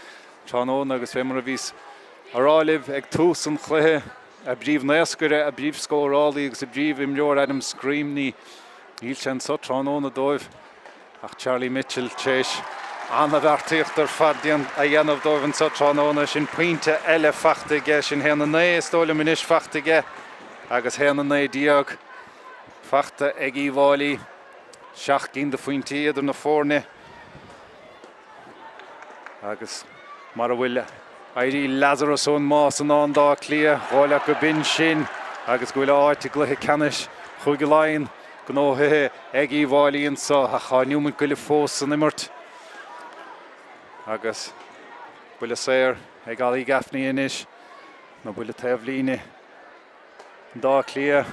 Tráón agus fé mar a bhís aráilibh ag tús an chluthe a bríomh néascure a bríomh scórálaí agus a bríomh imleor Adam Screamney níl sin sa Tráón a dóibh ach Charlie Mitchell téis anna bhartíocht ar fadíon a dhéanamh dóibh an sa Tráón sin puinte eile fachtaige sin héana né stáilm inis fachtaige agus héana né diaag fachta ag Íháilí seach cinn de faointí idir na fórne agus mar bhfuil Airí Lazarus ón más an dá clia gháile go bin sin agus go bhfuil áit Leathcheannais chuig Laighean gnóthe ag Íomháilíonn sa a cháiniúman go le fós an imirt agus bhfuil séir ag Alí Gaffney inis nó bhfuil taobhlíne dá clia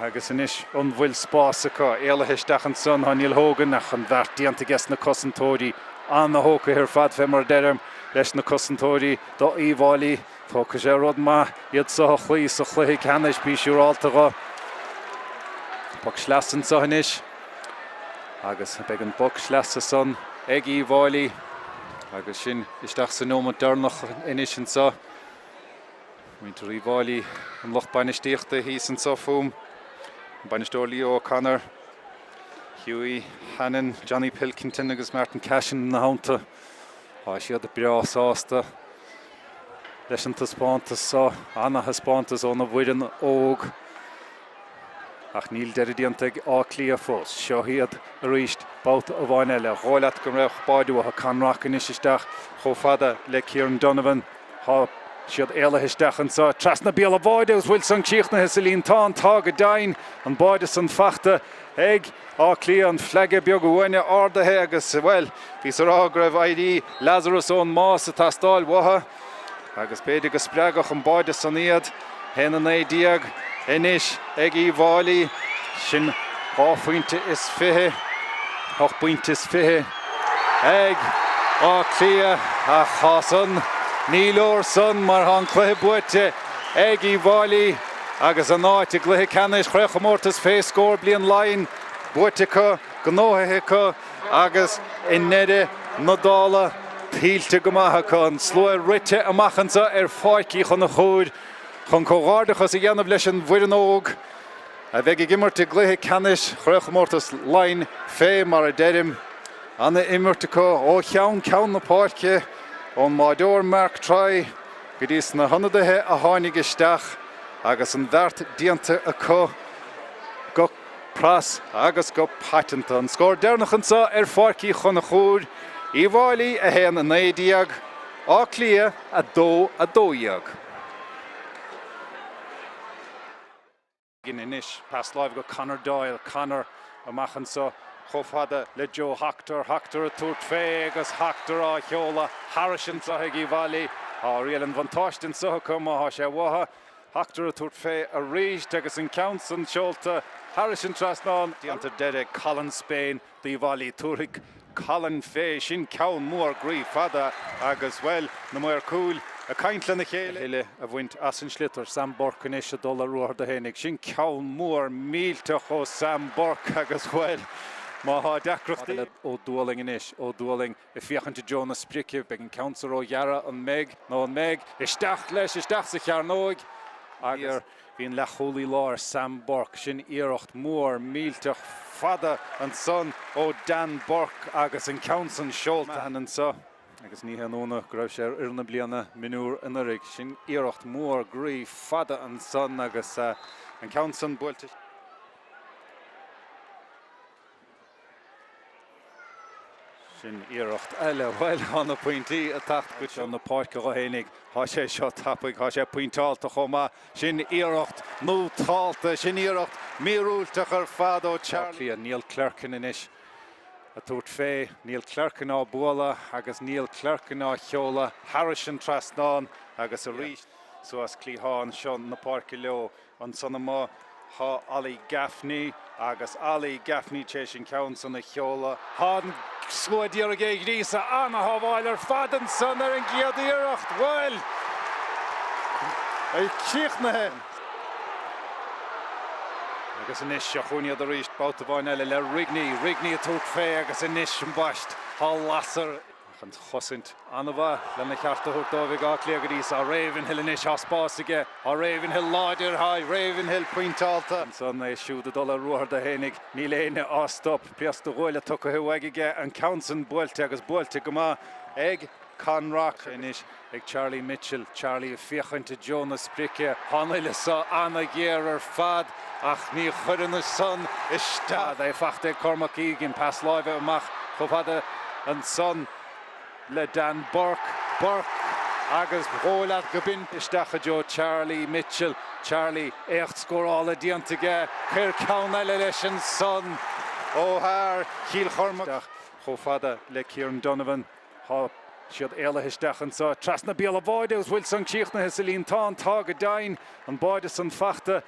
agus inis an bhfuil spás acu éilethisteach an son Níl Hogan ach an bheirt díanta gas na cosantóirí an na hóca ar fad fé mar deirm leis na cosantóirí do Íomháilí tóca sé rud má iad sa chuí sa Leathcheannais bí siúráltacha bog sleasan sa inis agus beag an bog sleasa son ag Íomháilí agus sin isteach sa nóma dernach inis an sa Muintir Íomháilí an locht bainisteachta hís an sa fum Bainisteoir Leo O'Connor Hughie Hannon Johnny Pilkington agus Martin Cashin na haunta siad a breás ásta leis an taspántas sa anna haspántas ón na bhuiireann óg ach níl deiridíanta áclí a fós seo hiad a ríist báta a bhain eile gháileat go raibh báidú a canrach inis isteach chomh fada le Kieran Donovan siad éilethisteach an sa tras na bíal a báideus bhfuil san cíochnathe sa líon tá go dain an báide san fachta ag áclí an phleige beag go bhaine ordathe agus bhfuil hís rá go raibh Airí Lazarus ón más a tastáil watha agus beidir go spreagach an báide san iad hen an éideag inis ag Íomháilí sin 8 pointe is fiche 8 pointe is fiche ag áclí a chasan níl son mar an cluiche buaite ag Íomháilí agus an áit Leathcheannais Chraobh féascóir bliain Laighean buaite go gnóthe agus in nede nadála tíilte go maithe an slua rite amachchansa fáicí chun na chúid chun cóghardachas a dhéanamh leis an bhuireann óg a bheith imirte Leathcheannais Chraobh Laighean fé mar a deirim anna imirte ó cheann na Páirce ón Mádór Mark Try go dtí na hanadathe a tháinig isteach agus an bheirt díanta acu go pras agus go patanta an scór dearnachansa fáicí chun na chúid Íomháilí a héan an éideag áclí a dóíag. Gin inis pas láimh go Conor Doyle Conor amachchansa chomh le Joe Hachtar a tuairt fé agus Hachtar á cheola Harrison sa ag Íomháilí riail an bhantáistin sa chum á sé watha Hachtar a tuairt fé a ríist agus an count an seolta Harrison trasnán díanta deire Colin Spain Íomháilí tuairig Colin fé sin ceann mór grí fada agus bhfuil na mór cúil a caintlan na chéile a bhaint as an slitar Sam Bork inis a dul a ruair de hénig sin ceann mór mílte cho Sam Bork agus bhfuil má deacrachtaí ó dúling inis ó dúling I fiachanta Jonas Sprice beag an counsar ó dhearra an méid nó an méid isteach leis isteach sa chearnóig agus bhíon le cholí láir Sam Bork sin iirecht mór mílte fada an son ó Dan Bork agus an counsar seolta an sa agus ní hanóna go raibh sé ar na bliana minúr in rig sin iirecht mór grí fada an son agus an counsar buailte sin iirecht eile bhfuil anna pointí a tacht go an na Páirc go hénig há sé seo tappaigh há sé pointáilta chomá sin iirecht nó táilta sin iirecht míúilteach ar fad ó Charlie a Neil Clerkin inis a tuairt fé Neil Clerkin á buala agus Neil Clerkin á cheola Harrison trasnán agus a ríist so as clíháin sean na Páirc leo an sanna má há Alí Gaffney agus Alí Gaffney té sin count san na cheola hádan slóidíar a géig rísa anna hábháil ar fadan san ar an giad iirecht bhfuil é cíochnathe agus inis se chuinead a ríist báta bhain eile le Rigney a tuairt fé agus inis an baist há lasar an chosint anna bha le na cearta thuirtábhaigh áclí agad ís á Ravenhill inis á spásaige á Ravenhill láidir Ravenhill pointáilta san é siúd a dul a ruair de hénig ní léine á stop piasta gháile tucha huaigige an countsan buailte agus buailte go má ag Conrock inis ag Charlie Mitchell Charlie a fiachanta Jonas Sprice hánaile sa anna géar ar fad ach ní chuireanna son iste é fachta Cormac Egan pas láimhe amach chomh fada an son le Dan Burke agus bhóla go bin isteach jo Charlie Mitchell. Charlie echt scórála díonta ge chuir ceanna le leis an son ó thar Chiel Chormach cho fada le Kieran Donovan ha siad éile isteach an sa trasna bíal a báide bhfuil san tíochna his a líon tá go dain an báide san fachta